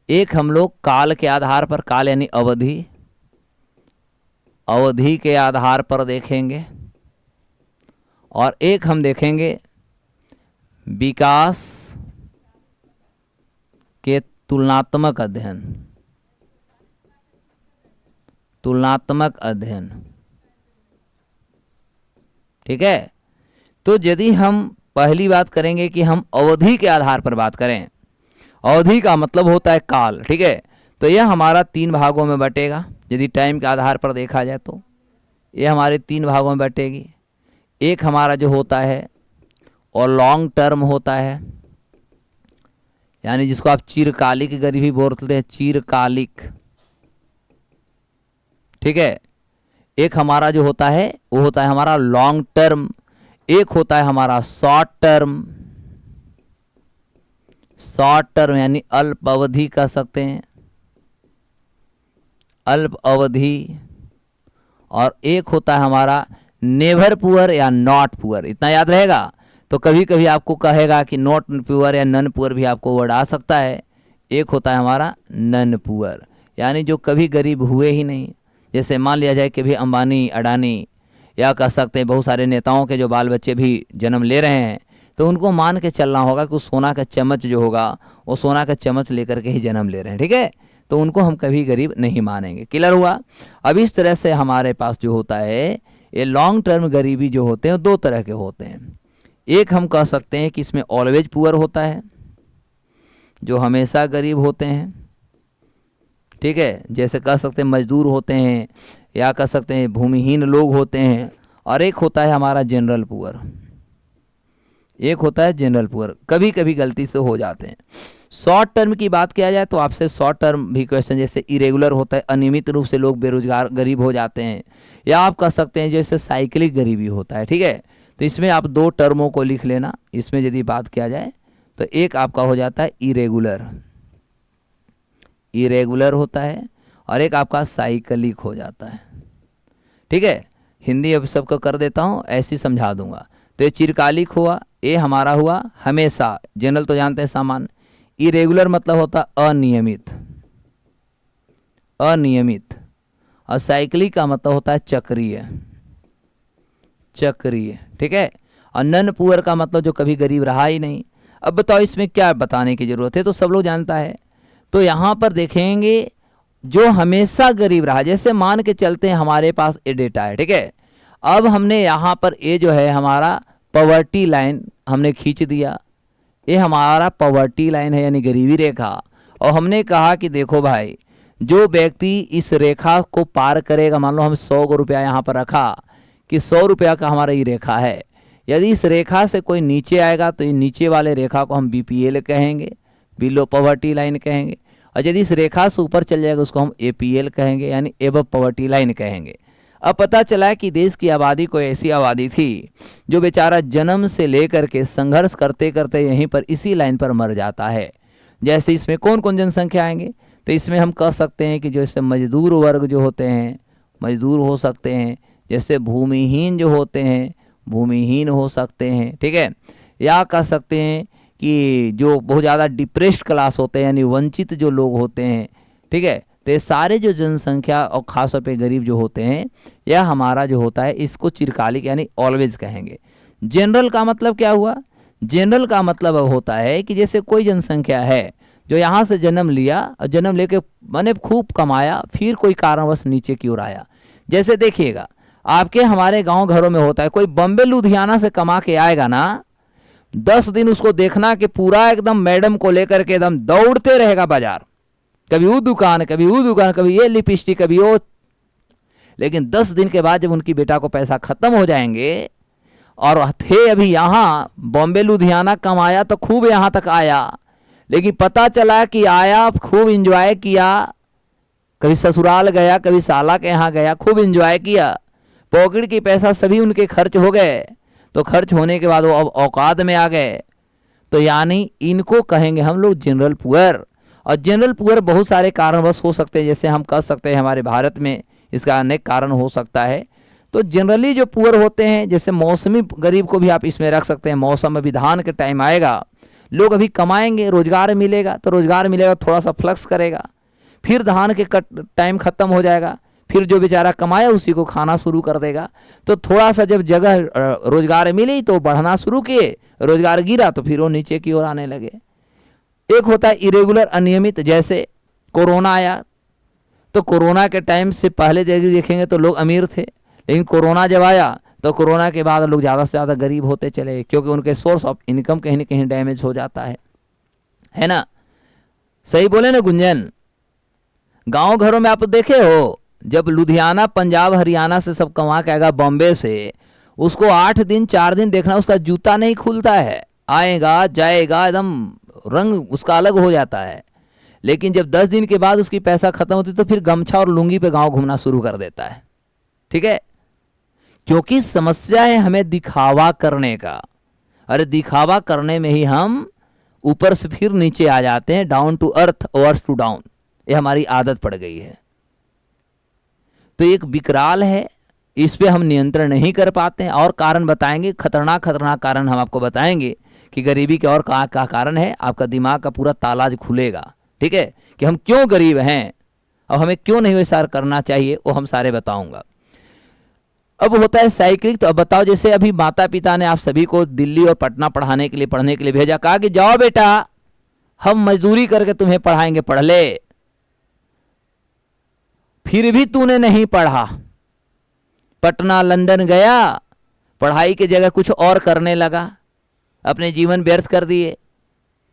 एक हम लोग काल के आधार पर, काल यानी अवधि, अवधि के आधार पर देखेंगे, और एक हम देखेंगे विकास के तुलनात्मक अध्ययन, तुलनात्मक अध्ययन, ठीक है। तो यदि हम पहली बात करेंगे कि हम अवधि के आधार पर बात करें, अवधि का मतलब होता है काल, ठीक है। तो यह हमारा 3 भागों में बटेगा। यदि टाइम के आधार पर देखा जाए तो यह हमारे 3 भागों में बटेगी। एक हमारा जो होता है और लॉन्ग टर्म होता है, यानी जिसको आप चिरकालिक गरीबी बोलते हैं, चिरकालिक, ठीक है। एक हमारा जो होता है वो होता है हमारा लॉन्ग टर्म, एक होता है हमारा शॉर्ट टर्म। शॉर्ट टर्म यानी अल्प अवधि कह सकते हैं, अल्प अवधि। और एक होता है हमारा नेवर पुअर या नॉट पुअर। इतना याद रहेगा। तो कभी कभी आपको कहेगा कि नॉट पुअर या नन पुअर भी आपको वर्ड आ सकता है। एक होता है हमारा नन पुअर, यानी जो कभी गरीब हुए ही नहीं। जैसे मान लिया जाए कि भी अंबानी, अडानी, या कह सकते हैं बहुत सारे नेताओं के जो बाल बच्चे भी जन्म ले रहे हैं, तो उनको मान के चलना होगा कि सोना का चम्मच जो होगा वो सोना का चम्मच लेकर के ही जन्म ले रहे हैं, ठीक है। तो उनको हम कभी गरीब नहीं मानेंगे। क्लियर हुआ? अब इस तरह से हमारे पास जो होता है ये लॉन्ग टर्म गरीबी जो होते हैं दो तरह के होते हैं। एक हम कह सकते हैं कि इसमें ऑलवेज पुअर होता है, जो हमेशा गरीब होते हैं, ठीक है, जैसे कह सकते हैं मजदूर होते हैं, या कह सकते हैं भूमिहीन लोग होते हैं। और एक होता है हमारा जनरल पुअर, एक होता है जनरल पुअर, कभी कभी गलती से हो जाते हैं। शॉर्ट टर्म की बात किया जाए तो आपसे शॉर्ट टर्म भी क्वेश्चन, जैसे इरेगुलर होता है, अनियमित रूप से लोग बेरोजगार गरीब हो जाते हैं, या आप कह सकते हैं जैसे साइक्लिक गरीबी होता है, ठीक है। तो इसमें आप दो टर्मों को लिख लेना, इसमें यदि बात किया जाए तो एक आपका हो जाता है इरेगुलर, इरेगुलर होता है, और एक आपका साइक्लिक हो जाता है, ठीक है। हिंदी अब सबको कर देता हूँ, ऐसी समझा दूंगा। तो ये चिरकालिक हुआ, ये हमारा हुआ हमेशा, जनरल तो जानते हैं सामान्य। इरेगुलर मतलब होता अनियमित, अनियमित। और साइक्लिक का मतलब होता है चक्रीय, चक्रीय, ठीक है। और नन पुअर का मतलब जो कभी गरीब रहा ही नहीं। अब बताओ इसमें क्या बताने की जरूरत है, तो सब लोग जानता है। तो यहाँ पर देखेंगे जो हमेशा गरीब रहा, जैसे मान के चलते हैं हमारे पास ये डेटा है, ठीक है। अब हमने यहाँ पर ये जो है हमारा पॉवर्टी लाइन हमने खींच दिया, ये हमारा पॉवर्टी लाइन है यानी गरीबी रेखा। और हमने कहा कि देखो भाई, जो व्यक्ति इस रेखा को पार करेगा, मान लो हम 100 रुपया यहाँ पर रखा कि 100 रुपया का हमारा ये रेखा है, यदि इस रेखा से कोई नीचे आएगा तो ये नीचे वाले रेखा को हम बीपीएल कहेंगे, बिलो पॉवर्टी लाइन कहेंगे। और यदि इस रेखा से ऊपर चल जाएगा उसको हम एपीएल कहेंगे, यानी एबव पॉवर्टी लाइन कहेंगे। अब पता चला कि देश की आबादी कोई ऐसी आबादी थी जो बेचारा जन्म से लेकर के संघर्ष करते करते यहीं पर इसी लाइन पर मर जाता है। जैसे इसमें कौन कौन जनसंख्या आएंगे, तो इसमें हम कह सकते हैं कि जैसे मजदूर वर्ग जो होते हैं, मजदूर हो सकते हैं, जैसे भूमिहीन जो होते हैं, भूमिहीन हो सकते हैं, ठीक है। या कह सकते हैं कि जो बहुत ज़्यादा डिप्रेस्ड क्लास होते हैं यानी वंचित जो लोग होते हैं, ठीक है। तो ये सारे जो जनसंख्या और खासतौर पे गरीब जो होते हैं, यह हमारा जो होता है इसको चिरकालिक यानी ऑलवेज कहेंगे। जनरल का मतलब क्या हुआ, जनरल का मतलब होता है कि जैसे कोई जनसंख्या है जो यहाँ से जन्म लिया और जन्म लेके मैंने खूब कमाया, फिर कोई कारणवश नीचे की ओर आया। जैसे देखिएगा आपके हमारे गांव घरों में होता है, कोई बम्बे लुधियाना से कमा के आएगा ना, 10 दिन उसको देखना कि पूरा एकदम मैडम को लेकर के एकदम दौड़ते रहेगा बाजार, कभी वो दुकान, कभी वो दुकान, कभी ये लिपस्टिक, कभी वो। लेकिन 10 दिन के बाद जब उनकी बेटा को पैसा खत्म हो जाएंगे, और थे अभी यहाँ बॉम्बे लुधियाना कमाया तो खूब यहाँ तक आया, लेकिन पता चला कि आया खूब एंजॉय किया, कभी ससुराल गया, कभी साला के यहाँ गया, खूब एंजॉय किया, पॉकेट की पैसा सभी उनके खर्च हो गए। तो खर्च होने के बाद वो अब औकात में आ गए। तो यानी इनको कहेंगे हम लोग जनरल पुअर। और जनरल पुअर बहुत सारे कारणवश हो सकते हैं, जैसे हम कह सकते हैं हमारे भारत में इसका अनेक कारण हो सकता है। तो जनरली जो पुअर होते हैं, जैसे मौसमी गरीब को भी आप इसमें रख सकते हैं। मौसम अभी धान के टाइम आएगा, लोग अभी कमाएंगे, रोजगार मिलेगा, तो रोजगार मिलेगा थोड़ा सा फ्लक्स करेगा, फिर धान के टाइम खत्म हो जाएगा, फिर जो बेचारा कमाया उसी को खाना शुरू कर देगा। तो थोड़ा सा जब जगह रोजगार मिली तो बढ़ना शुरू किए, रोजगार गिरा तो फिर वो नीचे की ओर आने लगे। एक होता है इरेगुलर अनियमित, जैसे कोरोना आया, तो कोरोना के टाइम से पहले देखेंगे तो लोग अमीर थे, लेकिन कोरोना जब आया तो कोरोना के बाद लोग ज़्यादा से ज़्यादा गरीब होते चले, क्योंकि उनके सोर्स ऑफ इनकम कहीं ना कहीं डैमेज हो जाता है ना। सही बोले ना गुंजन। गांव घरों में आप देखे हो, जब लुधियाना पंजाब हरियाणा से सब कमा के आएगा बॉम्बे से, उसको 8 दिन 4 दिन देखना, उसका जूता नहीं खुलता है, आएगा जाएगा एकदम रंग उसका अलग हो जाता है। लेकिन जब 10 दिन के बाद उसकी पैसा खत्म होती तो फिर गमछा और लुंगी पे गांव घूमना शुरू कर देता है, ठीक है। क्योंकि समस्या है हमें दिखावा करने का। अरे दिखावा करने में ही हम ऊपर से फिर नीचे आ जाते हैं, डाउन टू अर्थ और अर्थ टू डाउन, ये हमारी आदत पड़ गई है। तो एक विकराल है, इस पे हम नियंत्रण नहीं कर पाते हैं। और कारण बताएंगे, खतरनाक खतरनाक कारण हम आपको बताएंगे कि गरीबी के और क्या कारण है। आपका दिमाग का पूरा ताला खुलेगा, ठीक है, कि हम क्यों गरीब हैं और हमें क्यों नहीं वैसा करना चाहिए, वो हम सारे बताऊंगा। अब होता है साइक्लिक। तो अब बताओ, जैसे अभी माता पिता ने आप सभी को दिल्ली और पटना पढ़ने के लिए भेजा, कहा कि जाओ बेटा हम मजदूरी करके तुम्हें पढ़ाएंगे, पढ़ ले। फिर भी तूने नहीं पढ़ा, पटना लंदन गया, पढ़ाई की जगह कुछ और करने लगा, अपने जीवन व्यर्थ कर दिए।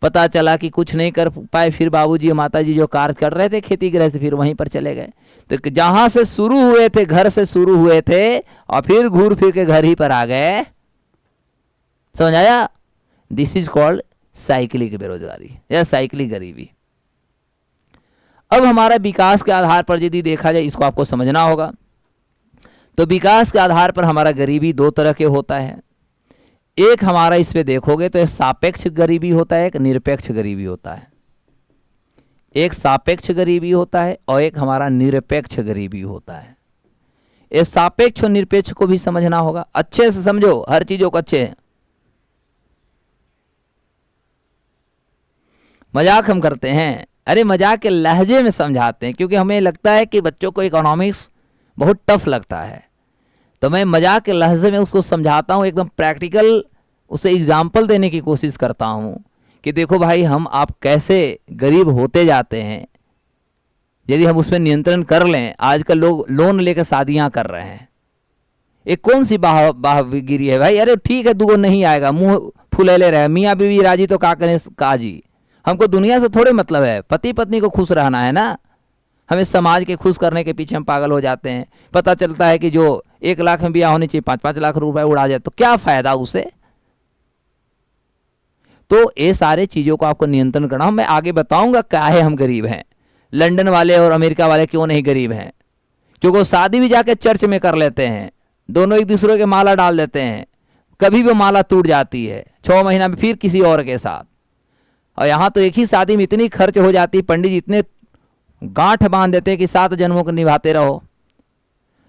पता चला कि कुछ नहीं कर पाए, फिर बाबूजी माताजी जो कार्य कर रहे थे खेती गृह से, फिर वहीं पर चले गए। तो जहां से शुरू हुए थे, घर से शुरू हुए थे, और फिर घूर फिर के घर ही पर आ गए। समझ आया? दिस इज कॉल्ड साइक्लिक बेरोजगारी या साइक्लिक गरीबी। अब हमारा विकास के आधार पर यदि देखा जाए, इसको आपको समझना होगा। तो विकास के आधार पर हमारा गरीबी दो तरह के होता है। एक हमारा इस पे देखोगे तो एक सापेक्ष गरीबी होता है, एक निरपेक्ष गरीबी होता है। एक सापेक्ष गरीबी होता है और एक हमारा निरपेक्ष गरीबी होता है। ये सापेक्ष और निरपेक्ष को भी समझना होगा, अच्छे से समझो हर चीजों को अच्छे है। मजाक हम करते हैं, अरे मजाक के लहजे में समझाते हैं, क्योंकि हमें लगता है कि बच्चों को इकोनॉमिक्स बहुत टफ लगता है, तो मैं मजाक के लहजे में उसको समझाता हूँ, एकदम प्रैक्टिकल उसे एग्जाम्पल देने की कोशिश करता हूँ कि देखो भाई, हम आप कैसे गरीब होते जाते हैं यदि हम उसमें नियंत्रण कर लें। आजकल लोग लोन लेकर शादियाँ कर रहे हैं, एक कौन सी बाहगिरी है भाई? अरे ठीक है, दुगो नहीं आएगा, मुंह फुलेले रहे, मियाँ बीवी राजी तो का करें काजी। हमको दुनिया से थोड़े मतलब है, पति पत्नी को खुश रहना है ना। हमें समाज के खुश करने के पीछे हम पागल हो जाते हैं। पता चलता है कि जो 1 लाख में ब्याह होनी चाहिए 5-5 लाख रुपए उड़ा जाए, तो क्या फायदा उसे? तो ये सारे चीजों को आपको नियंत्रण करना। मैं आगे बताऊंगा क्या है हम गरीब हैं। लंदन वाले और अमेरिका वाले क्यों नहीं गरीब हैं? क्योंकि वो शादी भी जाके चर्च में कर लेते हैं, दोनों एक दूसरे के माला डाल देते हैं, कभी भी माला टूट जाती है 6 महीना में फिर किसी और के साथ। और यहाँ तो एक ही शादी में इतनी खर्च हो जाती है, पंडित जी इतने गांठ बांध देते हैं कि 7 जन्मों को निभाते रहो।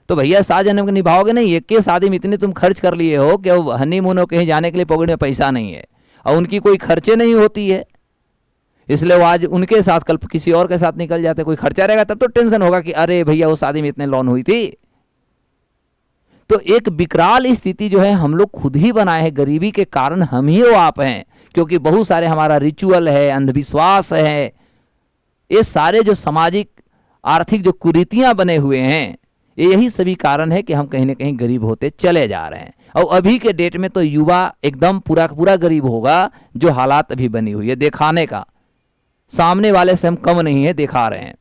तो भैया 7 जन्म को निभाओगे नहीं, एक के शादी में इतने तुम खर्च कर लिए हो कि हनीमून हो कहीं जाने के लिए पॉकेट में पैसा नहीं है, और उनकी कोई खर्चे नहीं होती है, इसलिए वो आज उनके साथ कल किसी और के साथ निकल जाते। कोई खर्चा रहेगा तब तो टेंशन होगा कि अरे भैया वो शादी में इतने लोन हुई थी। तो एक विकराल स्थिति जो है हम लोग खुद ही बनाए हैं, गरीबी के कारण हम ही वो आप हैं, क्योंकि बहुत सारे हमारा रिचुअल है, अंधविश्वास है, ये सारे जो सामाजिक आर्थिक जो कुरीतियां बने हुए हैं, यही सभी कारण है कि हम कहीं ना कहीं गरीब होते चले जा रहे हैं। और अभी के डेट में तो युवा एकदम पूरा पूरा गरीब होगा, जो हालात अभी बनी हुई है दिखाने का, सामने वाले से हम कम नहीं है, दिखा रहे हैं।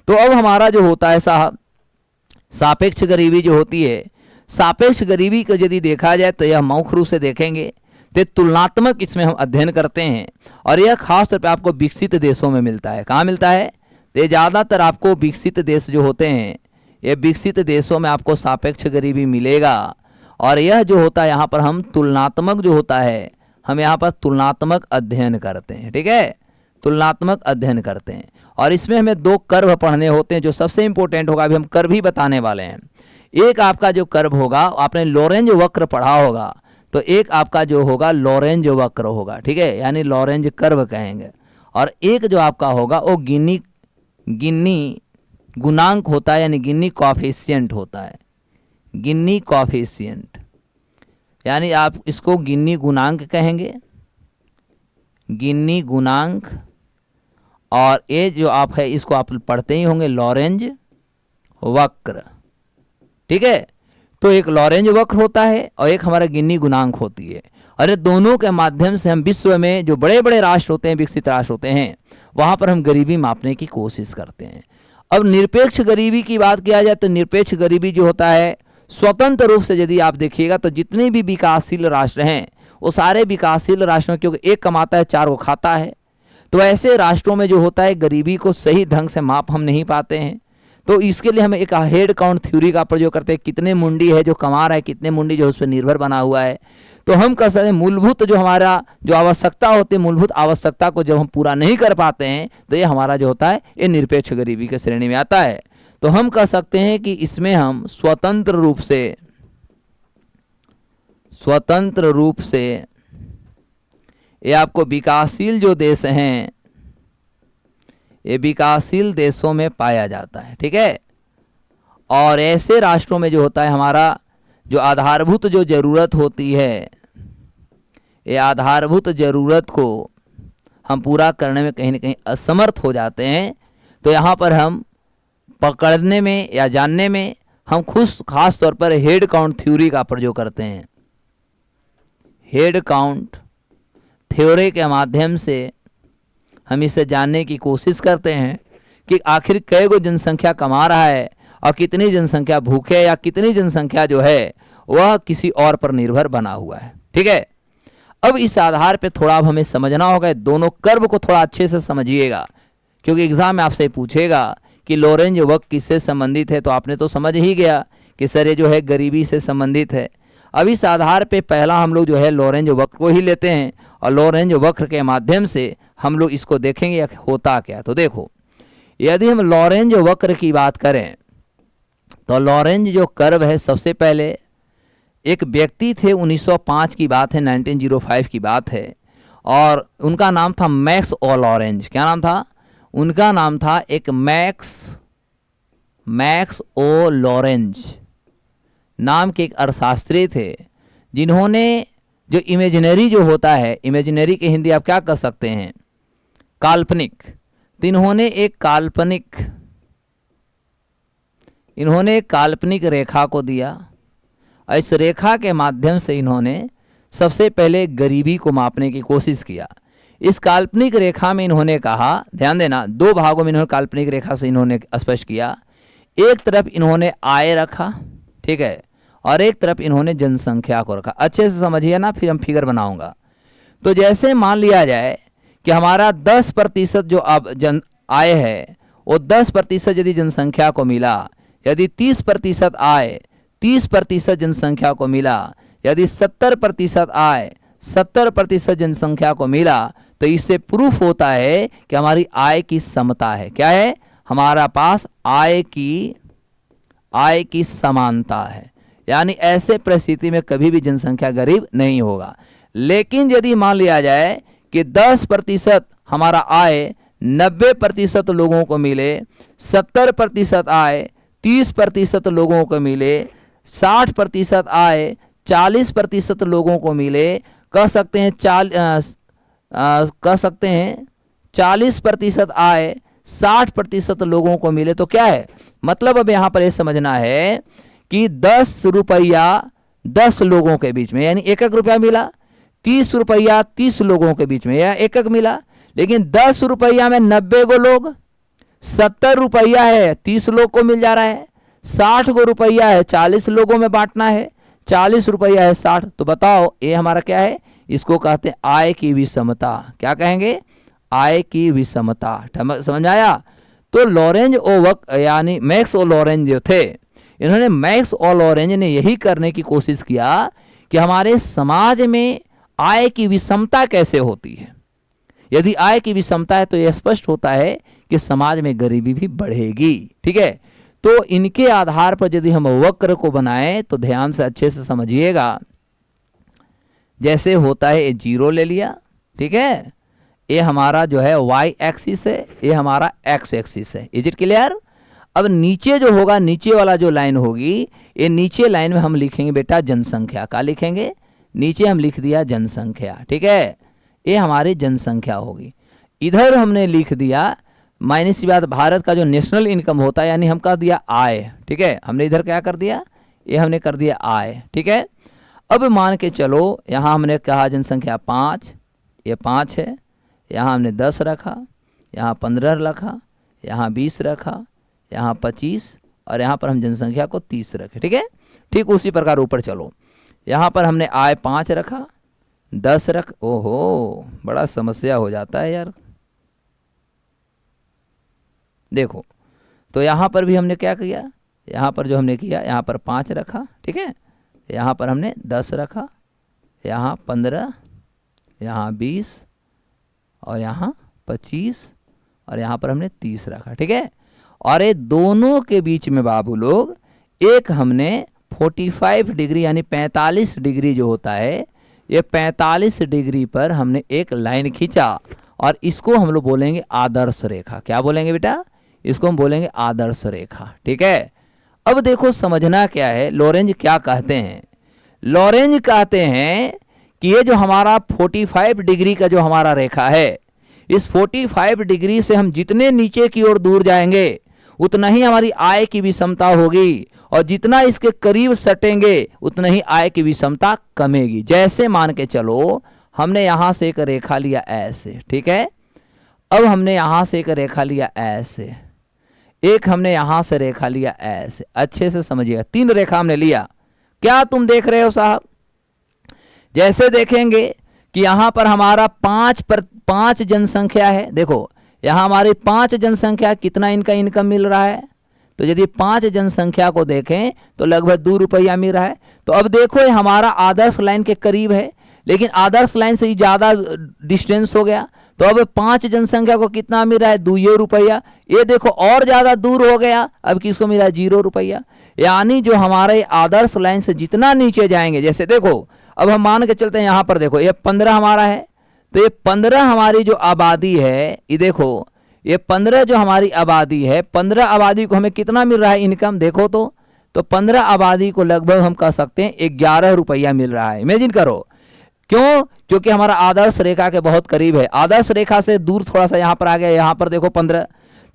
तो अब हमारा जो होता है साहब सापेक्ष गरीबी जो होती है, सापेक्ष गरीबी को यदि देखा जाए तो यह मौखिक रूप से देखेंगे तो तुलनात्मक इसमें हम अध्ययन करते हैं, और यह खास तौर पे आपको विकसित देशों में मिलता है। कहाँ मिलता है? तो ज़्यादातर आपको विकसित देश जो होते हैं, ये विकसित देशों में आपको सापेक्ष गरीबी मिलेगा। और यह जो होता है यहाँ पर हम तुलनात्मक जो होता है, हम यहाँ पर तुलनात्मक अध्ययन करते हैं, ठीक है, तुलनात्मक अध्ययन करते हैं। और इसमें हमें 2 कर्व पढ़ने होते हैं, जो सबसे इंपॉर्टेंट होगा, अभी हम कर्व ही बताने वाले हैं। एक आपका जो कर्व होगा, आपने लॉरेंज वक्र पढ़ा होगा, तो एक आपका जो होगा लॉरेंज वक्र होगा, ठीक है, यानी लॉरेंज कर्व कहेंगे। और एक जो आपका होगा वो गिन्नी गुणांक होता है, यानी गिन्नी कॉफिशिएंट होता है, गिन्नी कॉफिशिएंट, यानी आप इसको गिन्नी गुणांक कहेंगे, गिन्नी गुणांक। और ये जो आप है इसको आप पढ़ते ही होंगे लॉरेंज वक्र, ठीक है। तो एक लॉरेंज वक्र होता है और एक हमारा गिन्नी गुणांक होती है। अरे दोनों के माध्यम से हम विश्व में जो बड़े बड़े राष्ट्र होते हैं, विकसित राष्ट्र होते हैं, वहां पर हम गरीबी मापने की कोशिश करते हैं। अब निरपेक्ष गरीबी की बात किया जाए तो निरपेक्ष गरीबी जो होता है, स्वतंत्र रूप से यदि आप देखिएगा तो जितने भी विकासशील राष्ट्र हैं वो सारे विकासशील राष्ट्रों, क्योंकि एक कमाता है 4 को खाता है, तो ऐसे राष्ट्रों में जो होता है गरीबी को सही ढंग से माप हम नहीं पाते हैं। तो इसके लिए हम एक हेड काउंट थ्योरी का प्रयोग करते हैं, कितने मुंडी है जो कमा रहा है, कितने मुंडी जो उस पर निर्भर बना हुआ है। तो हम कह सकते हैं मूलभूत जो हमारा जो आवश्यकता होती है, मूलभूत आवश्यकता को जब हम पूरा नहीं कर पाते हैं तो ये हमारा जो होता है ये निरपेक्ष गरीबी की श्रेणी में आता है। तो हम कह सकते हैं कि इसमें हम स्वतंत्र रूप से ये आपको विकासशील जो देश हैं, ये विकासशील देशों में पाया जाता है, ठीक है। और ऐसे राष्ट्रों में जो होता है हमारा जो आधारभूत जो ज़रूरत होती है, ये आधारभूत ज़रूरत को हम पूरा करने में कहीं ना कहीं असमर्थ हो जाते हैं। तो यहाँ पर हम पकड़ने में या जानने में हम खास तौर पर हेड काउंट थ्योरी का प्रयोग करते हैं। हेड काउंट थ्योरी के माध्यम से हम इसे जानने की कोशिश करते हैं कि आखिर कई गो जनसंख्या कमा रहा है और कितनी जनसंख्या भूखे या कितनी जनसंख्या जो है वह किसी और पर निर्भर बना हुआ है। ठीक है, अब इस आधार पे थोड़ा अब हमें समझना होगा, दोनों कर्व को थोड़ा अच्छे से समझिएगा, क्योंकि एग्जाम में आपसे पूछेगा कि लॉरेंज वक्र किससे संबंधित है, तो आपने तो समझ ही गया कि सर ये जो है गरीबी से संबंधित है। अब इस आधार पे पहला हम लोग जो है लॉरेंज वक्र को ही लेते हैं और लॉरेंज वक्र के माध्यम से हम लोग इसको देखेंगे होता क्या। तो देखो, यदि हम लॉरेंज वक्र की बात करें तो लॉरेंज जो कर्व है, सबसे पहले एक व्यक्ति थे, 1905 की बात है, 1905 की बात है, और उनका नाम था मैक्स ओ लॉरेंज। क्या नाम था उनका? नाम था एक मैक्स ओ लॉरेंज नाम के एक अर्थशास्त्री थे, जिन्होंने जो इमेजिनरी जो होता है, इमेजिनरी की हिंदी आप क्या कर सकते हैं? काल्पनिक। तो इन्होंने एक काल्पनिक रेखा को दिया। इस रेखा के माध्यम से इन्होंने सबसे पहले गरीबी को मापने की कोशिश किया। इस काल्पनिक रेखा में इन्होंने कहा, ध्यान देना, दो भागों में इन्होंने काल्पनिक रेखा से इन्होंने स्पष्ट किया। एक तरफ इन्होंने आय रखा, ठीक है, और एक तरफ इन्होंने जनसंख्या को रखा। अच्छे से समझिए ना, फिर हम फिगर बनाऊंगा। तो जैसे मान लिया जाए कि हमारा 10% जो अब आय है वो 10% यदि जनसंख्या को मिला, यदि 30% आय 30% जनसंख्या को मिला, यदि 70% आय 70% जनसंख्या को मिला, तो इससे प्रूफ होता है कि हमारी आय की समता है। क्या है? हमारा पास आय की समानता है, यानी ऐसे परिस्थिति में कभी भी जनसंख्या गरीब नहीं होगा। लेकिन यदि मान लिया जाए कि 10% हमारा आय 90% लोगों को मिले, 70% आय 30% लोगों को मिले, 60% आय 40% लोगों को मिले, कह सकते हैं 40% आय 60% लोगों को मिले, तो क्या है मतलब? अब यहाँ पर यह समझना है कि 10 रुपया 10 लोगों के बीच में, यानी 1 रुपया मिला, 30 रुपया 30 लोगों के बीच में, या 1 मिला। लेकिन 10 रुपया में 90 गो लोग, 70 रुपया है 30 लोग को मिल जा रहा है, 60 गो रुपया है 40 लोगों में बांटना है, 40 रुपया है 60। तो बताओ ये हमारा क्या है? इसको कहते हैं आय की विषमता। क्या कहेंगे? आय की विषमता। समझ आया? तो लॉरेंज ओ वक्र यानी मैक्स ओ लॉरेंज जो थे, इन्होंने मैक्स ओ लॉरेंज ने यही करने की कोशिश किया कि हमारे समाज में आय की विषमता कैसे होती है। यदि आय की विषमता है तो यह स्पष्ट होता है कि समाज में गरीबी भी बढ़ेगी। ठीक है, तो इनके आधार पर यदि हम वक्र को बनाएं तो ध्यान से अच्छे से समझिएगा। जैसे होता है, ये 0 ले लिया, ठीक है, ये हमारा जो है y एक्सिस है, ये हमारा x एक्सिस है। Is it clear? अब नीचे जो होगा, नीचे वाला जो लाइन होगी, ये नीचे लाइन में हम लिखेंगे बेटा जनसंख्या। का लिखेंगे? नीचे हम लिख दिया जनसंख्या। ठीक है, ये हमारी जनसंख्या होगी। इधर हमने लिख दिया माइनस की बात, भारत का जो नेशनल इनकम होता है, यानी हम कर दिया आय। ठीक है, हमने इधर क्या कर दिया? ये हमने कर दिया आय। ठीक है, अब मान के चलो, यहाँ हमने कहा जनसंख्या 5, ये 5 है, यहाँ हमने 10 रखा, यहाँ 15 रखा, यहाँ 20 रखा, यहाँ 25, और यहाँ पर हम जनसंख्या को 30 रखे। ठीक है, ठीक उसी प्रकार ऊपर चलो, यहाँ पर हमने आय 5 रखा, 10 रख, ओहो बड़ा समस्या हो जाता है यार। देखो, तो यहाँ पर भी हमने क्या किया? यहाँ पर जो हमने किया, यहाँ पर 5 रखा, ठीक है, यहाँ पर हमने 10 रखा, यहाँ 15, यहाँ 20, और यहाँ 25, और यहाँ पर हमने 30 रखा। ठीक है, और ये दोनों के बीच में बाबू लोग एक हमने 45 डिग्री यानी 45 डिग्री जो होता है, ये 45 डिग्री पर हमने एक लाइन खींचा, और इसको हम लोग बोलेंगे आदर्श रेखा। क्या बोलेंगे बेटा? इसको हम बोलेंगे आदर्श रेखा। ठीक है, अब देखो समझना क्या है, लॉरेंज क्या कहते हैं? लॉरेंज कहते हैं कि ये जो हमारा 45 डिग्री का जो हमारा रेखा है, इस 45 डिग्री से हम जितने नीचे की ओर दूर जाएंगे उतना ही हमारी आय की विषमता होगी, और जितना इसके करीब सटेंगे उतना ही आय की विषमता कमेगी। जैसे मान के चलो हमने यहां से एक रेखा लिया ऐसे, ठीक है, अब हमने यहां से एक रेखा लिया ऐसे, एक हमने यहां से रेखा लिया ऐसे, अच्छे से समझिएगा, 3 रेखा हमने लिया। क्या तुम देख रहे हो साहब? जैसे देखेंगे कि यहां पर हमारा 5 जनसंख्या है, देखो यहां हमारी 5 जनसंख्या, कितना इनका इनकम मिल रहा है? तो यदि 5 जनसंख्या को देखें तो लगभग 2 रुपया मिल रहा है। तो अब देखो ये हमारा आदर्श लाइन के करीब है, लेकिन आदर्श लाइन से ही ज़्यादा डिस्टेंस हो गया। तो अब 5 जनसंख्या को कितना मिल रहा है? 2 रुपया। ये देखो और ज़्यादा दूर हो गया, अब किसको मिल रहा है? 0 रुपया। यानी जो हमारे आदर्श लाइन से जितना नीचे जाएंगे, जैसे देखो अब हम मान के चलते हैं यहाँ पर देखो ये 15 हमारा है, तो ये 15 हमारी जो आबादी है, ये देखो ये 15 जो हमारी आबादी है, 15 आबादी को हमें कितना मिल रहा है इनकम? देखो तो 15 आबादी को लगभग हम कह सकते हैं 11 रुपया मिल रहा है। इमेजिन करो, क्यों? क्योंकि हमारा आदर्श रेखा के बहुत करीब है। आदर्श रेखा से दूर थोड़ा सा यहाँ पर आ गया, यहाँ पर देखो 15।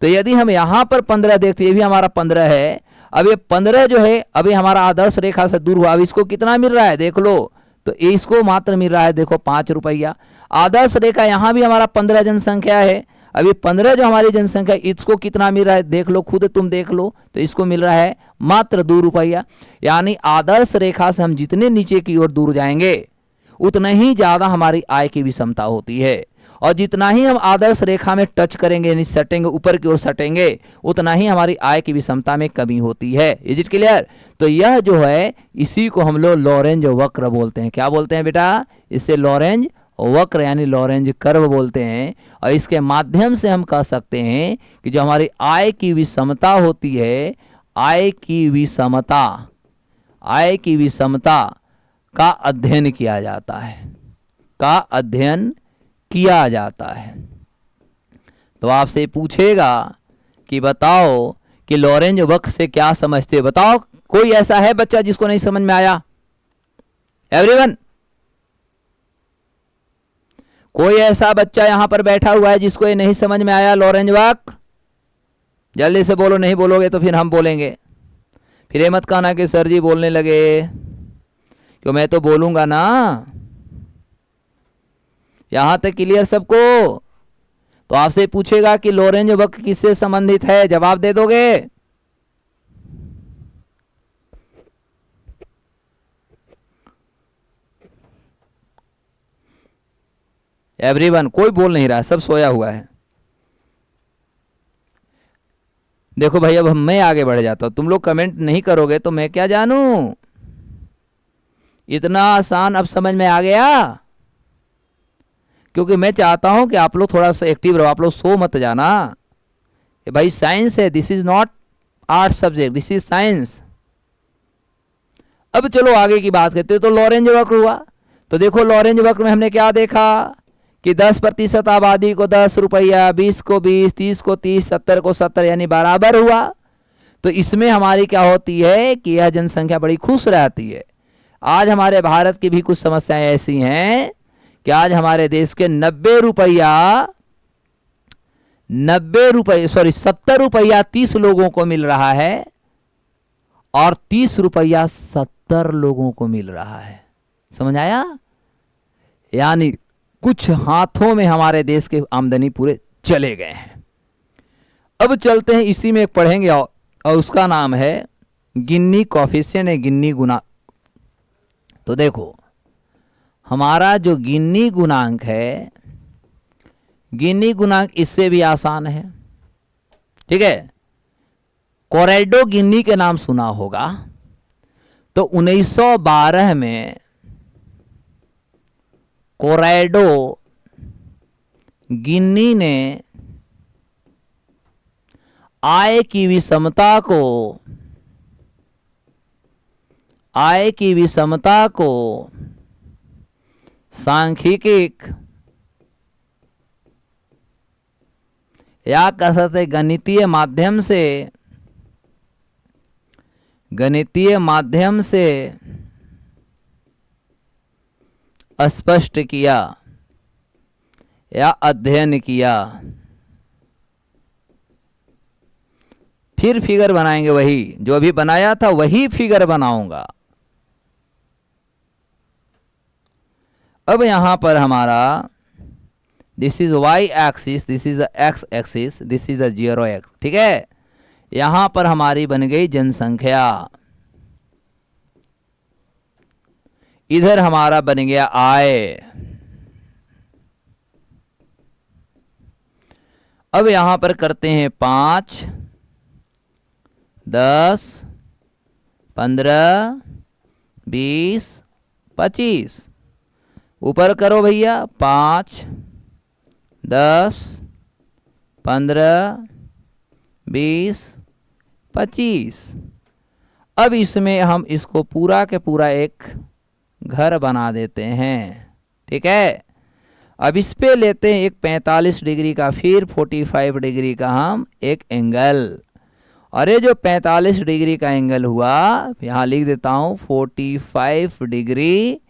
तो यदि हम यहाँ पर 15 देखते, ये भी हमारा 15 है। अब ये 15 जो है अभी हमारा आदर्श रेखा से दूर हुआ, अब इसको कितना मिल रहा है देख लो, तो इसको मात्र मिल रहा है देखो 5 रुपया। आदर्श रेखा यहाँ भी हमारा 15 जनसंख्या है, अभी 15 जो हमारी जनसंख्या, इसको कितना मिल रहा है देख लो, खुद तुम देख लो, तो इसको मिल रहा है मात्र 2 रुपया। यानी आदर्श रेखा से हम जितने नीचे की ओर दूर जाएंगे उतना ही ज़्यादा हमारी आय की विषमता होती है, और जितना ही हम आदर्श रेखा में टच करेंगे यानी सटेंगे, ऊपर की ओर सटेंगे, उतना ही हमारी आय की विषमता में कमी होती है। Is it clear? तो यह जो है इसी को हम लोग लॉरेंज वक्र बोलते हैं। क्या बोलते हैं बेटा? इससे लॉरेंज वक्र यानी लॉरेंज कर्व बोलते हैं। और इसके माध्यम से हम कह सकते हैं कि जो हमारी आय की विषमता होती है, आय की विषमता का अध्ययन किया जाता है, तो आपसे पूछेगा कि बताओ कि लॉरेंज वक्र से क्या समझते हो? बताओ, कोई ऐसा है बच्चा जिसको नहीं समझ में आया? एवरीवन, कोई ऐसा बच्चा यहां पर बैठा हुआ है जिसको ये नहीं समझ में आया लॉरेंज वक्र? जल्दी से बोलो, नहीं बोलोगे तो फिर हम बोलेंगे। फिर ये मत कहना कि सर जी बोलने लगे, क्यों मैं तो बोलूंगा ना। यहां तक क्लियर सबको? तो आपसे पूछेगा कि लॉरेंज वक्र किससे संबंधित है, जवाब दे दोगे? एवरीवन, कोई बोल नहीं रहा, सब सोया हुआ है। देखो भाई, अब मैं आगे बढ़ जाता हूं, तुम लोग कमेंट नहीं करोगे तो मैं क्या जानूं। इतना आसान अब समझ में आ गया, क्योंकि मैं चाहता हूं कि आप लोग थोड़ा सा एक्टिव रहो, आप लोग सो मत जाना। ये भाई साइंस है, this is not art subject, this is science. अब चलो आगे की बात करते हैं। तो लॉरेंज वक्र हुआ, तो देखो लॉरेंज वक्र में हमने क्या देखा कि 10% आबादी को 10 रुपया, 20 को 20, 30 को 30, 70 को 70 यानी बराबर हुआ। तो इसमें हमारी क्या होती है कि यह जनसंख्या बड़ी खुश रहती है। आज हमारे भारत की भी कुछ समस्याएं ऐसी हैं कि आज हमारे देश के 70 रुपया 30 लोगों को मिल रहा है और 30 रुपया 70 लोगों को मिल रहा है। समझ आया? यानी कुछ हाथों में हमारे देश के आमदनी पूरे चले गए हैं। अब चलते हैं, इसी में एक पढ़ेंगे और उसका नाम है गिन्नी कॉफिशिएंट है, गिन्नी गुणांक। तो देखो हमारा जो गिन्नी गुणांक है, गिन्नी गुणांक इससे भी आसान है, ठीक है। कोरेडो गिन्नी के नाम सुना होगा। तो 1912 में कोरेडो गिन्नी ने आय की विषमता को सांख्यिक या कह सकते गणितीय माध्यम से स्पष्ट किया या अध्ययन किया। फिर फिगर बनाएंगे, वही जो अभी बनाया था वही फिगर बनाऊंगा। अब यहां पर हमारा this is y axis, this is the x axis, this is the 0x, ठीक है। यहां पर हमारी बन गई जनसंख्या, इधर हमारा बन गया आय। अब यहां पर करते हैं 5, 10, 15, 20, 25। ऊपर करो भैया, 5, 10, 15, 20, 25। अब इसमें हम इसको पूरा के पूरा एक घर बना देते हैं, ठीक है। अब इस पे लेते हैं एक 45 डिग्री का, फिर 45 डिग्री का हम एक एंगल, और ये जो 45 डिग्री का एंगल हुआ, यहाँ लिख देता हूँ 45 डिग्री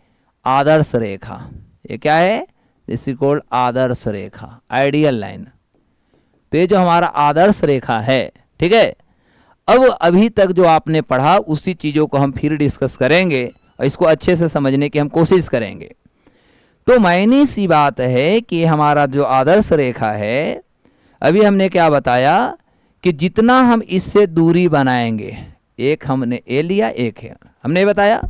आदर्श रेखा। ये क्या है? This is called Adarsh Rekha, ideal line. तो ये जो हमारा आदर्श रेखा है, ठीक है। अब अभी तक जो आपने पढ़ा उसी चीज़ों को हम फिर डिस्कस करेंगे और इसको अच्छे से समझने की हम कोशिश करेंगे। तो मायने सी बात है कि हमारा जो आदर्श रेखा है, अभी हमने क्या बताया कि जितना हम इससे दूरी बनाएंगे, एक हमने ए लिया, एक है, हमने बताया।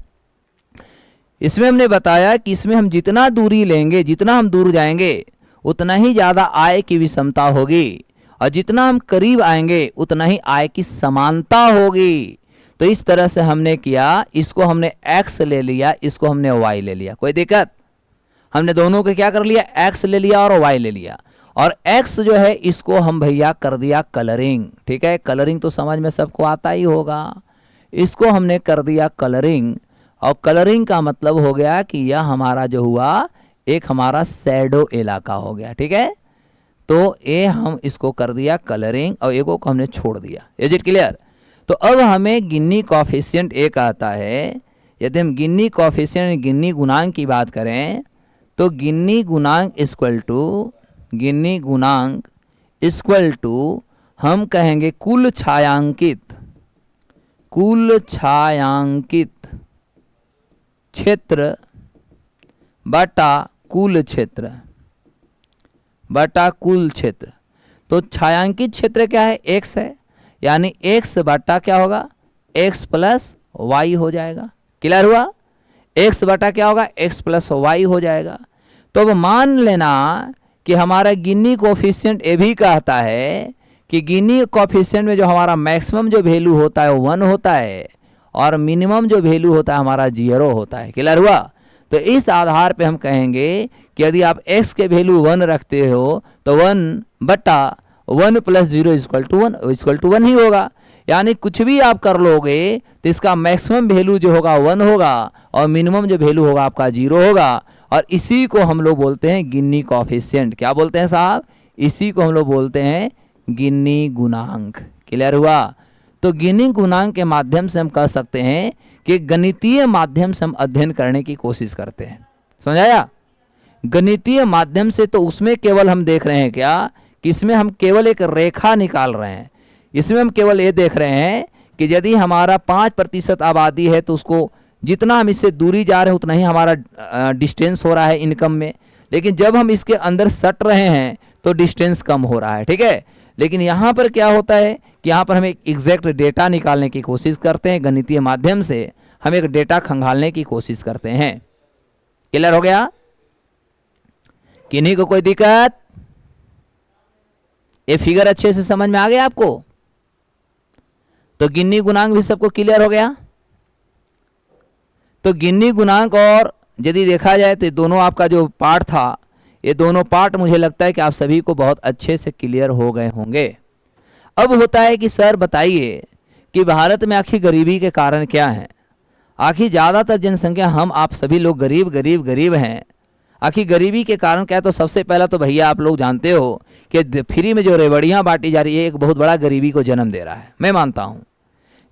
इसमें हमने बताया कि इसमें हम जितना दूरी लेंगे, जितना हम दूर जाएंगे, उतना ही ज़्यादा आय की विषमता होगी, और जितना हम करीब आएंगे उतना ही आय की समानता होगी। तो इस तरह से हमने किया, इसको हमने x ले लिया, इसको हमने y ले लिया। कोई दिक्कत? हमने दोनों को क्या कर लिया? x ले लिया और y ले लिया। और x जो है इसको हम भैया कर दिया कलरिंग, ठीक है। कलरिंग तो समझ में सबको आता ही होगा। इसको हमने कर दिया कलरिंग, और कलरिंग का मतलब हो गया कि यह हमारा जो हुआ एक हमारा शैडो इलाका हो गया, ठीक है। तो ये हम इसको कर दिया कलरिंग और एगो को हमने छोड़ दिया। Is it clear? तो अब हमें गिन्नी कॉफिशिएंट एक आता है। यदि हम गिन्नी कॉफिशिएंट, गिन्नी गुणांक की बात करें, तो गिन्नी गुणांक इक्वल टू हम कहेंगे कुल छायांकित क्षेत्र बटा कुल क्षेत्र। तो छायांकित क्षेत्र क्या है? x है, यानी x बटा क्या होगा? x प्लस वाई हो जाएगा। क्लियर हुआ? x बटा क्या होगा? x प्लस वाई हो जाएगा। तो अब मान लेना कि हमारा गिन्नी कोफिशिएंट ये भी कहता है कि गिन्नी कोफिशिएंट में जो हमारा मैक्सिमम जो वैल्यू होता है वो 1 होता है, और मिनिमम जो वैल्यू होता है हमारा 0 होता है। क्लियर हुआ? तो इस आधार पे हम कहेंगे कि यदि आप x के वैल्यू 1 रखते हो तो 1 बटा 1 प्लस 0 इक्वल टू 1 ही होगा। यानी कुछ भी आप कर लोगे तो इसका मैक्सिमम वैल्यू जो होगा 1 होगा, और मिनिमम जो वैल्यू होगा आपका 0 होगा। और इसी को हम लोग बोलते हैं गिन्नी कॉफिशिएंट। क्या बोलते हैं साहब? इसी को हम लोग बोलते हैं गिन्नी गुणांक। क्लियर हुआ? तो गिन्नी गुणांक के माध्यम से हम कह सकते हैं कि गणितीय माध्यम से हम अध्ययन करने की कोशिश करते हैं। समझाया? गणितीय माध्यम से तो उसमें केवल हम देख रहे हैं क्या कि इसमें हम केवल एक रेखा निकाल रहे हैं। इसमें हम केवल ये देख रहे हैं कि यदि हमारा 5% आबादी है तो उसको जितना हम इससे दूरी जा रहे हैं उतना ही हमारा डिस्टेंस हो रहा है इनकम में। लेकिन जब हम इसके अंदर सट रहे हैं तो डिस्टेंस कम हो रहा है, ठीक है। लेकिन यहाँ पर क्या होता है कि यहाँ पर हम एक एग्जैक्ट डेटा निकालने की कोशिश करते हैं। गणितीय माध्यम से हम एक डेटा खंगालने की कोशिश करते हैं। क्लियर हो गया? किन्हीं को कोई दिक्कत? ये फिगर अच्छे से समझ में आ गया आपको? तो गिन्नी गुणांक भी सबको क्लियर हो गया? तो गिन्नी गुणांक और यदि देखा जाए तो दोनों आपका जो पार्ट था, ये दोनों पार्ट मुझे लगता है कि आप सभी को बहुत अच्छे से क्लियर हो गए होंगे। अब होता है कि सर बताइए कि भारत में आखिर गरीबी के कारण क्या हैं? आखिर ज़्यादातर जनसंख्या हम आप सभी लोग गरीब हैं। आखिर गरीबी के कारण क्या है? तो सबसे पहला तो भैया आप लोग जानते हो कि फ्री में जो रेवड़ियाँ बांटी जा रही है एक बहुत बड़ा गरीबी को जन्म दे रहा है। मैं मानता हूँ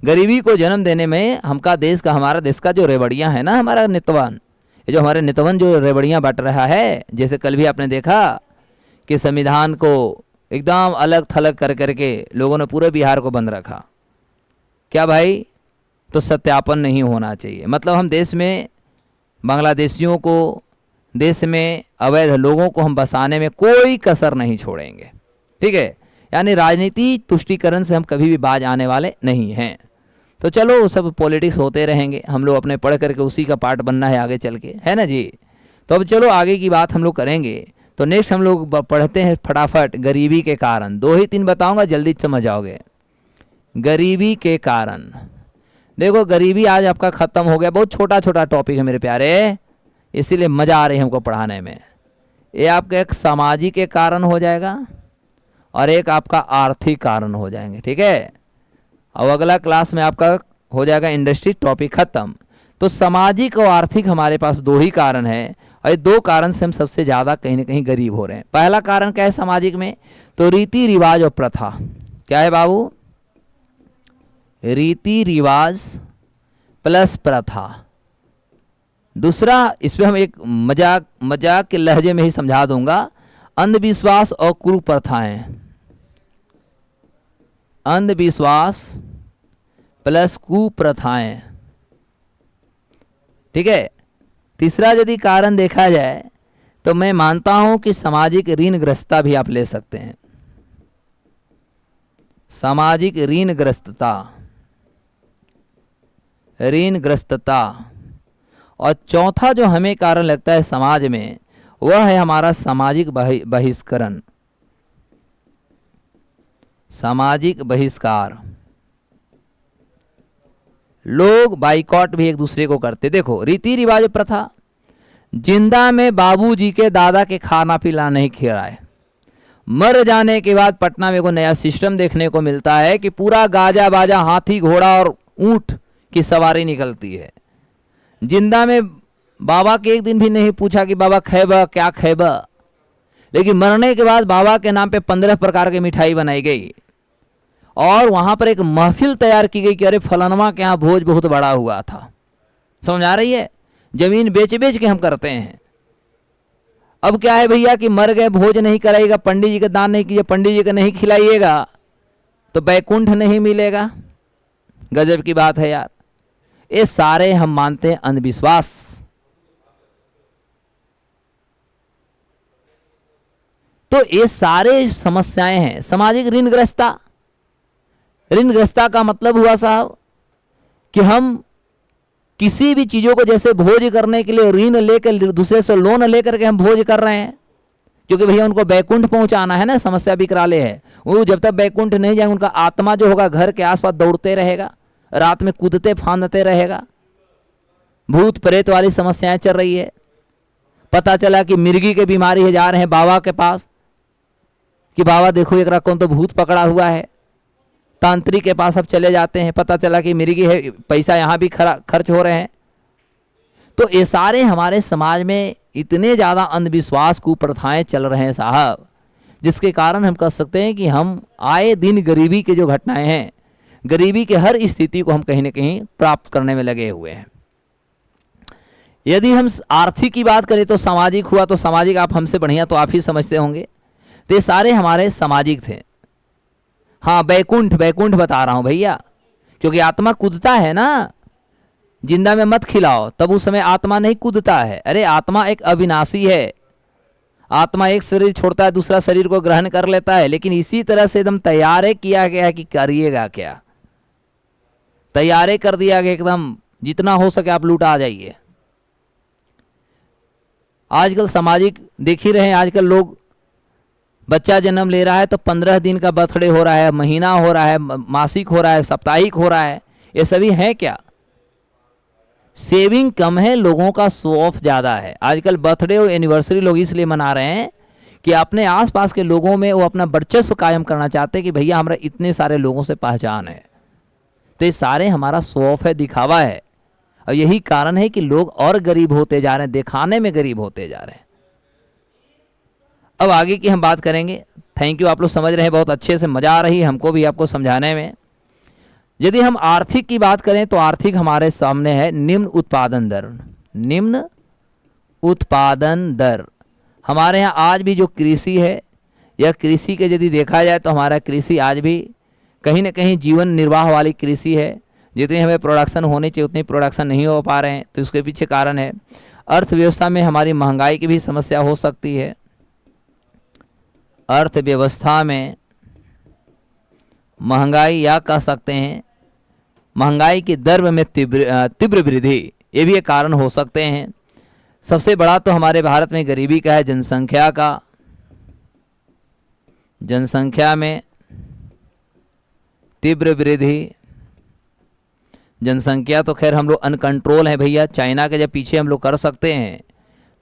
गरीबी को जन्म देने में हमारा देश का जो रेवड़ियाँ है ना, हमारा नितवन, ये जो हमारे नितवन जो रेवड़ियाँ बांट रहा है, जैसे कल भी आपने देखा कि संविधान को एकदम अलग थलग कर करके लोगों ने पूरे बिहार को बंद रखा। क्या भाई? तो सत्यापन नहीं होना चाहिए। मतलब हम देश में बांग्लादेशियों को, देश में अवैध लोगों को हम बसाने में कोई कसर नहीं छोड़ेंगे। ठीक है, यानी राजनीति तुष्टीकरण से हम कभी भी बाज आने वाले नहीं हैं। तो चलो वो सब पॉलिटिक्स होते रहेंगे, हम लोग अपने पढ़ करके उसी का पार्ट बनना है आगे चल के, है ना जी। तो अब चलो आगे की बात हम लोग करेंगे। तो नेक्स्ट हम लोग पढ़ते हैं फटाफट गरीबी के कारण। 2 ही 3 बताऊंगा, जल्दी समझ जाओगे। गरीबी के कारण, देखो गरीबी आज आपका ख़त्म हो गया। बहुत छोटा छोटा टॉपिक है मेरे प्यारे, इसीलिए मज़ा आ रही है हमको पढ़ाने में। ये आपका एक सामाजिक के कारण हो जाएगा और एक आपका आर्थिक कारण हो जाएंगे। ठीक है, अब अगला क्लास में आपका हो जाएगा इंडस्ट्री, टॉपिक ख़त्म। तो सामाजिक और आर्थिक हमारे पास 2 ही कारण है, और ये 2 कारण से हम सबसे ज़्यादा कहीं ना कहीं गरीब हो रहे हैं। पहला कारण क्या है सामाजिक में? तो रीति रिवाज और प्रथा। क्या है बाबू? रीति रिवाज प्लस प्रथा। दूसरा, इसमें हम एक मजाक के लहजे में ही समझा दूंगा, अंधविश्वास और कुप्रथाएं। अंधविश्वास प्लस कुप्रथाएं। ठीक है। तीसरा यदि कारण देखा जाए तो मैं मानता हूं कि सामाजिक ऋणग्रस्तता भी आप ले सकते हैं। सामाजिक ऋणग्रस्तता। और चौथा जो हमें कारण लगता है समाज में, वह है हमारा सामाजिक बहिष्करण, सामाजिक बहिष्कार। लोग बाइकॉट भी एक दूसरे को करते। देखो रीति रिवाज प्रथा, जिंदा में बाबूजी के दादा के खाना पीना नहीं खिलाए, मर जाने के बाद पटना में को नया सिस्टम देखने को मिलता है कि पूरा गाजा बाजा, हाथी घोड़ा और ऊंट की सवारी निकलती है। जिंदा में बाबा के एक दिन भी नहीं पूछा कि बाबा खैबा क्या खैबा, लेकिन मरने के बाद बाबा के नाम पे 15 प्रकार की मिठाई बनाई गई और वहां पर एक महफिल तैयार की गई कि अरे फलानवा के यहाँ भोज बहुत बड़ा हुआ था। समझ आ रही है? जमीन बेच बेच के हम करते हैं। अब क्या है भैया कि मर गए, भोज नहीं कराइएगा, पंडित जी का दान नहीं कीजिए, पंडित जी का नहीं खिलाइएगा तो बैकुंठ नहीं मिलेगा। गजब की बात है यार। ये सारे हम मानते हैं अंधविश्वास। तो ये सारे समस्याएं हैं। सामाजिक ऋणग्रस्तता, ऋणग्रस्तता का मतलब हुआ साहब कि हम किसी भी चीजों को, जैसे भोज करने के लिए ऋण लेकर, दूसरे से लोन लेकर के हम भोज कर रहे हैं, क्योंकि भैया उनको बैकुंठ पहुंचाना है ना। समस्या विकराले है, वो जब तक बैकुंठ नहीं जाएंगे उनका आत्मा जो होगा घर के आसपास दौड़ते रहेगा, रात में कूदते फांदते रहेगा। भूत प्रेत वाली समस्याएं चल रही है। पता चला कि मिर्गी के बीमारी है, जा रहे हैं बाबा के पास कि बाबा देखो एक कौन तो भूत पकड़ा हुआ है। तांत्रिक के पास अब चले जाते हैं, पता चला कि मिर्गी है, पैसा यहाँ भी खर्च हो रहे हैं। तो ये सारे हमारे समाज में इतने ज़्यादा अंधविश्वास कुप्रथाएं चल रहे हैं साहब, जिसके कारण हम कह सकते हैं कि हम आए दिन गरीबी के जो घटनाएं हैं, गरीबी के हर स्थिति को हम कहीं ना कहीं प्राप्त करने में लगे हुए हैं। यदि हम आर्थिक की बात करें तो सामाजिक हुआ, तो सामाजिक आप हमसे बढ़िया तो आप ही समझते होंगे। तो ये सारे हमारे सामाजिक थे। हाँ, बैकुंठ बता रहा हूं भैया, क्योंकि आत्मा कूदता है ना। जिंदा में मत खिलाओ, तब उस समय आत्मा नहीं कूदता है। अरे आत्मा एक अविनाशी है। आत्मा एक शरीर छोड़ता है, दूसरा शरीर को ग्रहण कर लेता है, लेकिन इसी तरह से एकदम तैयार किया गया है कि करिएगा क्या, तैयार कर दिया गया एकदम, जितना हो सके आप लूटा जाइए। आजकल सामाजिक देख ही रहे हैं, आजकल लोग बच्चा जन्म ले रहा है तो 15 दिन का बर्थडे हो रहा है, महीना हो रहा है, मासिक हो रहा है, साप्ताहिक हो रहा है। ये सभी है क्या? सेविंग कम है, लोगों का शो ऑफ ज़्यादा है। आजकल बर्थडे और एनिवर्सरी लोग इसलिए मना रहे हैं कि अपने आसपास के लोगों में वो अपना वर्चस्व कायम करना चाहते हैं कि भैया हमारा इतने सारे लोगों से पहचान है। तो ये सारे हमारा शो ऑफ है, दिखावा है, और यही कारण है कि लोग और गरीब होते जा रहे हैं, दिखाने में गरीब होते जा रहे हैं। अब आगे की हम बात करेंगे। थैंक यू, आप लोग समझ रहे हैं, बहुत अच्छे से मज़ा आ रही है हमको भी आपको समझाने में। यदि हम आर्थिक की बात करें तो आर्थिक हमारे सामने है निम्न उत्पादन दर। निम्न उत्पादन दर हमारे यहाँ आज भी जो कृषि है यह कृषि के यदि देखा जाए तो हमारा कृषि आज भी कहीं ना कहीं जीवन निर्वाह वाली कृषि है। जितनी हमें प्रोडक्शन होनी चाहिए उतनी प्रोडक्शन नहीं हो पा रहे हैं, तो इसके पीछे कारण है अर्थव्यवस्था में हमारी महंगाई की भी समस्या हो सकती है। अर्थव्यवस्था में महंगाई, या कह सकते हैं महंगाई की दर में तीव्र वृद्धि, ये भी एक कारण हो सकते हैं। सबसे बड़ा तो हमारे भारत में गरीबी का है, जनसंख्या का। जनसंख्या में तीव्र वृद्धि। जनसंख्या तो खैर हम लोग अनकंट्रोल है भैया, चाइना के जब पीछे हम लोग कर सकते हैं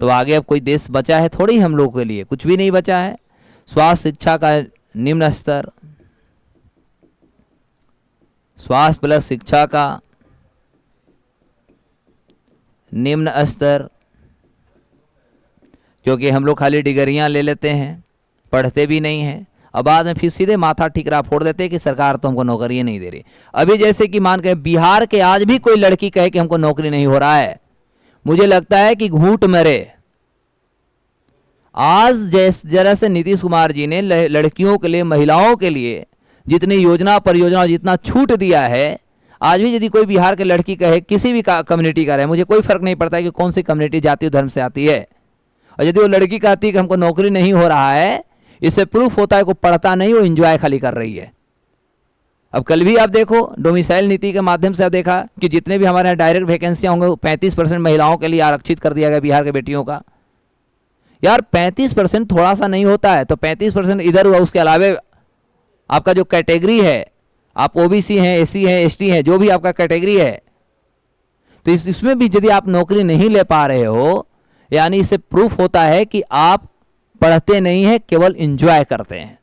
तो आगे अब कोई देश बचा है थोड़ी, हम लोग के लिए कुछ भी नहीं बचा है। स्वास्थ्य शिक्षा का निम्न स्तर, स्वास्थ्य प्लस शिक्षा का निम्न स्तर, क्योंकि हम लोग खाली डिग्रियां ले लेते हैं, पढ़ते भी नहीं हैं, अब बाद में फिर सीधे माथा ठिकरा फोड़ देते हैं कि सरकार तो हमको नौकरी नहीं दे रही। अभी जैसे कि मान के बिहार के आज भी कोई लड़की कहे कि हमको नौकरी नहीं हो रहा है, मुझे लगता है कि घूंट मरे। आज जरा से नीतीश कुमार जी ने लड़कियों के लिए, महिलाओं के लिए जितनी योजना परियोजना जितना छूट दिया है, आज भी यदि कोई बिहार के लड़की कहे, किसी भी कम्युनिटी का रहे, मुझे कोई फर्क नहीं पड़ता है कि कौन सी कम्युनिटी जाति धर्म से आती है, और यदि वो लड़की कहती है कि हमको नौकरी नहीं हो रहा है, इससे प्रूफ होता है कि पढ़ता नहीं, वो एंजॉय खाली कर रही है। अब कल भी आप देखो डोमिसाइल नीति के माध्यम से आप देखा कि जितने भी हमारे यहाँ डायरेक्ट वैकेंसियां होंगे 35% महिलाओं के लिए आरक्षित कर दिया गया बिहार के बेटियों का। यार 35% थोड़ा सा नहीं होता है, तो 35% इधर हुआ, उसके अलावे आपका जो कैटेगरी है, आप ओबीसी हैं, एससी हैं, एसटी हैं, जो भी आपका कैटेगरी है, तो इसमें भी यदि आप नौकरी नहीं ले पा रहे हो, यानी इससे प्रूफ होता है कि आप पढ़ते नहीं है, केवल एंजॉय करते हैं।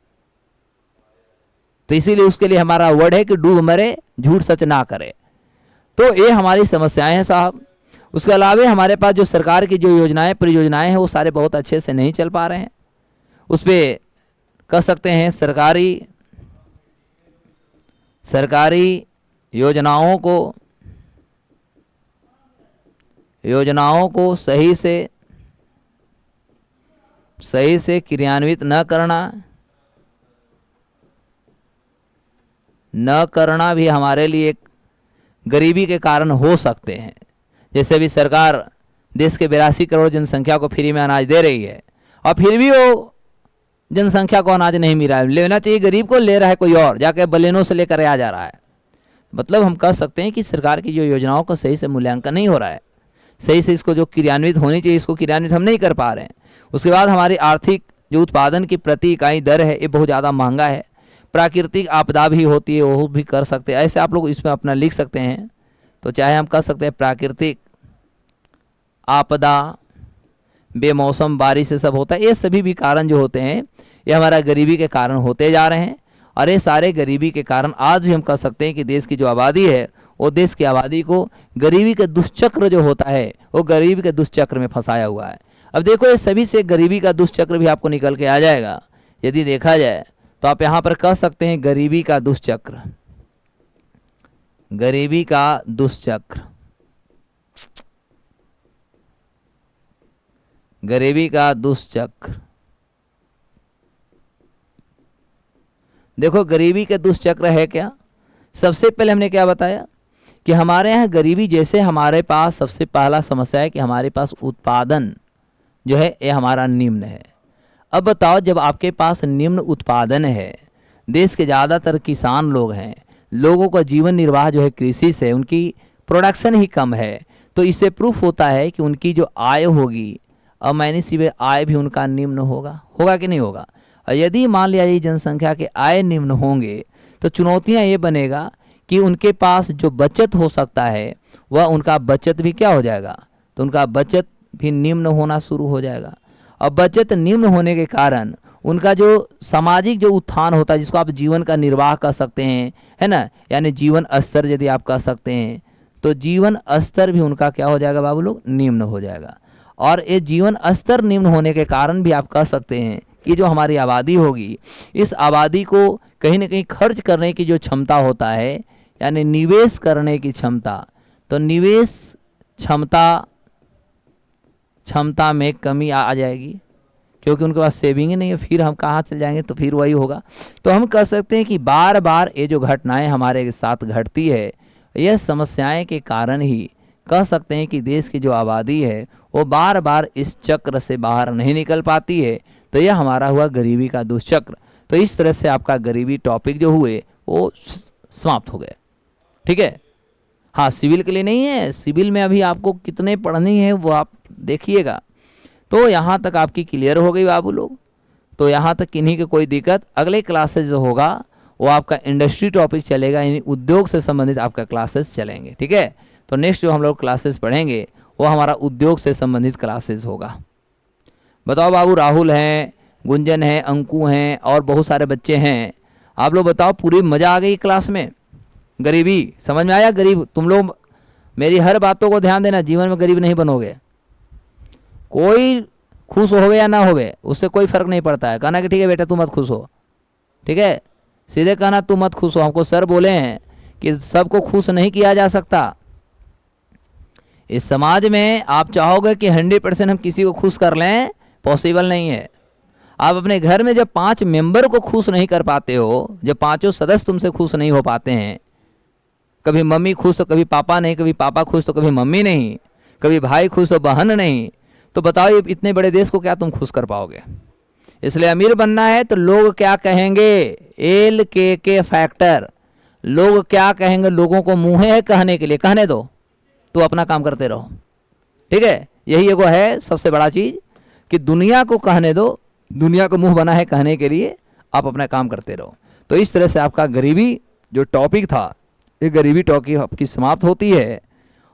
तो इसीलिए उसके लिए हमारा वर्ड है कि डूब मरे झूठ सच ना करे। तो ये हमारी समस्याएं हैं साहब। उसके अलावा हमारे पास जो सरकार की जो योजनाएं परियोजनाएं हैं वो सारे बहुत अच्छे से नहीं चल पा रहे हैं। उस पर कह सकते हैं सरकारी योजनाओं को सही से क्रियान्वित न करना भी हमारे लिए एक गरीबी के कारण हो सकते हैं। जैसे भी सरकार देश के 82 करोड़ जनसंख्या को फ्री में अनाज दे रही है, और फिर भी वो जनसंख्या को अनाज नहीं मिल रहा है, लेना चाहिए गरीब को, ले रहा है कोई और, जाके बलेनों से लेकर आ जा रहा है। मतलब हम कह सकते हैं कि सरकार की जो योजनाओं का सही से मूल्यांकन नहीं हो रहा है, सही से इसको जो क्रियान्वित होनी चाहिए इसको क्रियान्वित हम नहीं कर पा रहे हैं। उसके बाद हमारी आर्थिक जो उत्पादन की प्रति इकाई दर है ये बहुत ज़्यादा महंगा है। प्राकृतिक आपदा भी होती है, वो भी कर सकते हैं, ऐसे आप लोग इसमें अपना लिख सकते हैं। तो चाहे हम कह सकते हैं प्राकृतिक आपदा, बेमौसम बारिश से सब होता है, ये सभी भी कारण जो होते हैं ये हमारा गरीबी के कारण होते जा रहे हैं। और ये सारे गरीबी के कारण आज भी हम कह सकते हैं कि देश की जो आबादी है वो देश की आबादी को गरीबी के दुष्चक्र जो होता है वो गरीबी के दुष्चक्र में फंसाया हुआ है। अब देखो ये सभी से गरीबी का दुष्चक्र भी आपको निकल के आ जाएगा यदि देखा जाए तो। आप यहाँ पर कह सकते हैं गरीबी का दुष्चक्र, गरीबी का दुष्चक्र, गरीबी का दुष्चक्र। देखो गरीबी के दुष्चक्र है क्या। सबसे पहले हमने क्या बताया कि हमारे यहाँ गरीबी, जैसे हमारे पास सबसे पहला समस्या है कि हमारे पास उत्पादन जो है ये हमारा निम्न है। अब बताओ जब आपके पास निम्न उत्पादन है, देश के ज़्यादातर किसान लोग हैं, लोगों का जीवन निर्वाह जो है कृषि से, उनकी प्रोडक्शन ही कम है, तो इससे प्रूफ होता है कि उनकी जो आय होगी, अब मैंने सीधे आय भी उनका निम्न होगा कि नहीं होगा। और यदि मान लिया जाए जनसंख्या के आय निम्न होंगे तो चुनौतियां ये बनेगा कि उनके पास जो बचत हो सकता है वह उनका बचत भी क्या हो जाएगा, तो उनका बचत भी निम्न होना शुरू हो जाएगा। और बचत निम्न होने के कारण उनका जो सामाजिक जो उत्थान होता है, जिसको आप जीवन का निर्वाह कर सकते हैं, है ना, यानी जीवन स्तर यदि आप कह सकते हैं, तो जीवन स्तर भी उनका क्या हो जाएगा बाबू लोग, निम्न हो जाएगा। और ये जीवन स्तर निम्न होने के कारण भी आप कह सकते हैं कि जो हमारी आबादी होगी, इस आबादी को कहीं ना कहीं खर्च करने की जो क्षमता होता है, यानी निवेश करने की क्षमता, तो निवेश क्षमता में कमी आ जाएगी। क्योंकि उनके पास सेविंग ही नहीं है, फिर हम कहाँ चल जाएंगे, तो फिर वही होगा। तो हम कह सकते हैं कि बार बार ये जो घटनाएं हमारे साथ घटती है, यह समस्याएं के कारण ही कह सकते हैं कि देश की जो आबादी है वो बार बार इस चक्र से बाहर नहीं निकल पाती है। तो यह हमारा हुआ गरीबी का दुष्चक्र। तो इस तरह से आपका गरीबी टॉपिक जो हुए वो समाप्त हो गए। ठीक है। हाँ, सिविल के लिए नहीं है, सिविल में अभी आपको कितने पढ़नी है वो आप देखिएगा। तो यहाँ तक आपकी क्लियर हो गई बाबू लोग। तो यहाँ तक किन्हीं की कोई दिक्कत, अगले क्लासेस जो होगा वो आपका इंडस्ट्री टॉपिक चलेगा, यानी उद्योग से संबंधित आपका क्लासेस चलेंगे। ठीक है। तो नेक्स्ट जो हम लोग क्लासेस पढ़ेंगे वो हमारा उद्योग से संबंधित क्लासेस होगा। बताओ बाबू, राहुल हैं, गुंजन हैं, अंकु हैं और बहुत सारे बच्चे हैं। आप लोग बताओ, पूरी मज़ा आ गई क्लास में? गरीबी समझ में आया? गरीब तुम लोग मेरी हर बातों को ध्यान देना, जीवन में गरीब नहीं बनोगे। कोई खुश होवे या ना होवे उससे कोई फर्क नहीं पड़ता है। कहना कि ठीक है बेटा तू मत खुश हो, ठीक है, सीधे कहना तू मत खुश हो। हमको सर बोले हैं कि सबको खुश नहीं किया जा सकता। इस समाज में आप चाहोगे कि 100% हम किसी को खुश कर लें, पॉसिबल नहीं है। आप अपने घर में जब 5 मेंबर को खुश नहीं कर पाते हो, जब 5 सदस्य तुमसे खुश नहीं हो पाते हैं, कभी मम्मी खुश तो कभी पापा नहीं, कभी पापा खुश तो कभी मम्मी नहीं, कभी भाई खुश तो बहन नहीं, तो बताओ ये इतने बड़े देश को क्या तुम खुश कर पाओगे? इसलिए अमीर बनना है तो लोग क्या कहेंगे, LKK फैक्टर। लोग क्या कहेंगे, लोगों को मुँह है कहने के लिए, कहने दो, तो अपना काम करते रहो। ठीक है। यही एगो है सबसे बड़ा चीज़ कि दुनिया को कहने दो, दुनिया को मुंह बना है कहने के लिए, आप अपना काम करते रहो। तो इस तरह से आपका गरीबी जो टॉपिक था, ये गरीबी टॉपिक आपकी समाप्त होती है।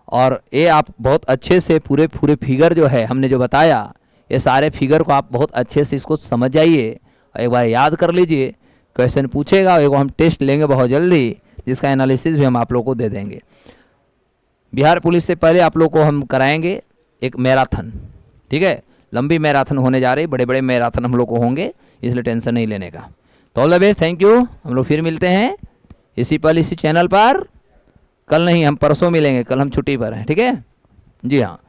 और ये आप बहुत अच्छे से पूरे फिगर जो है हमने जो बताया, ये सारे फिगर को आप बहुत अच्छे से इसको समझ जाइए, एक बार याद कर लीजिए। क्वेश्चन पूछेगा, एगो हम टेस्ट लेंगे बहुत जल्दी, जिसका एनालिसिस भी हम आप लोग को दे देंगे। बिहार पुलिस से पहले आप लोग को हम कराएंगे एक मैराथन। ठीक है, लंबी मैराथन होने जा रही, बड़े बड़े मैराथन हम लोग को होंगे, इसलिए टेंशन नहीं लेने का। तो all the best, thank you. हम लोग फिर मिलते हैं इसी चैनल पर। कल नहीं, हम परसों मिलेंगे, कल हम छुट्टी पर हैं। ठीक है जी हाँ।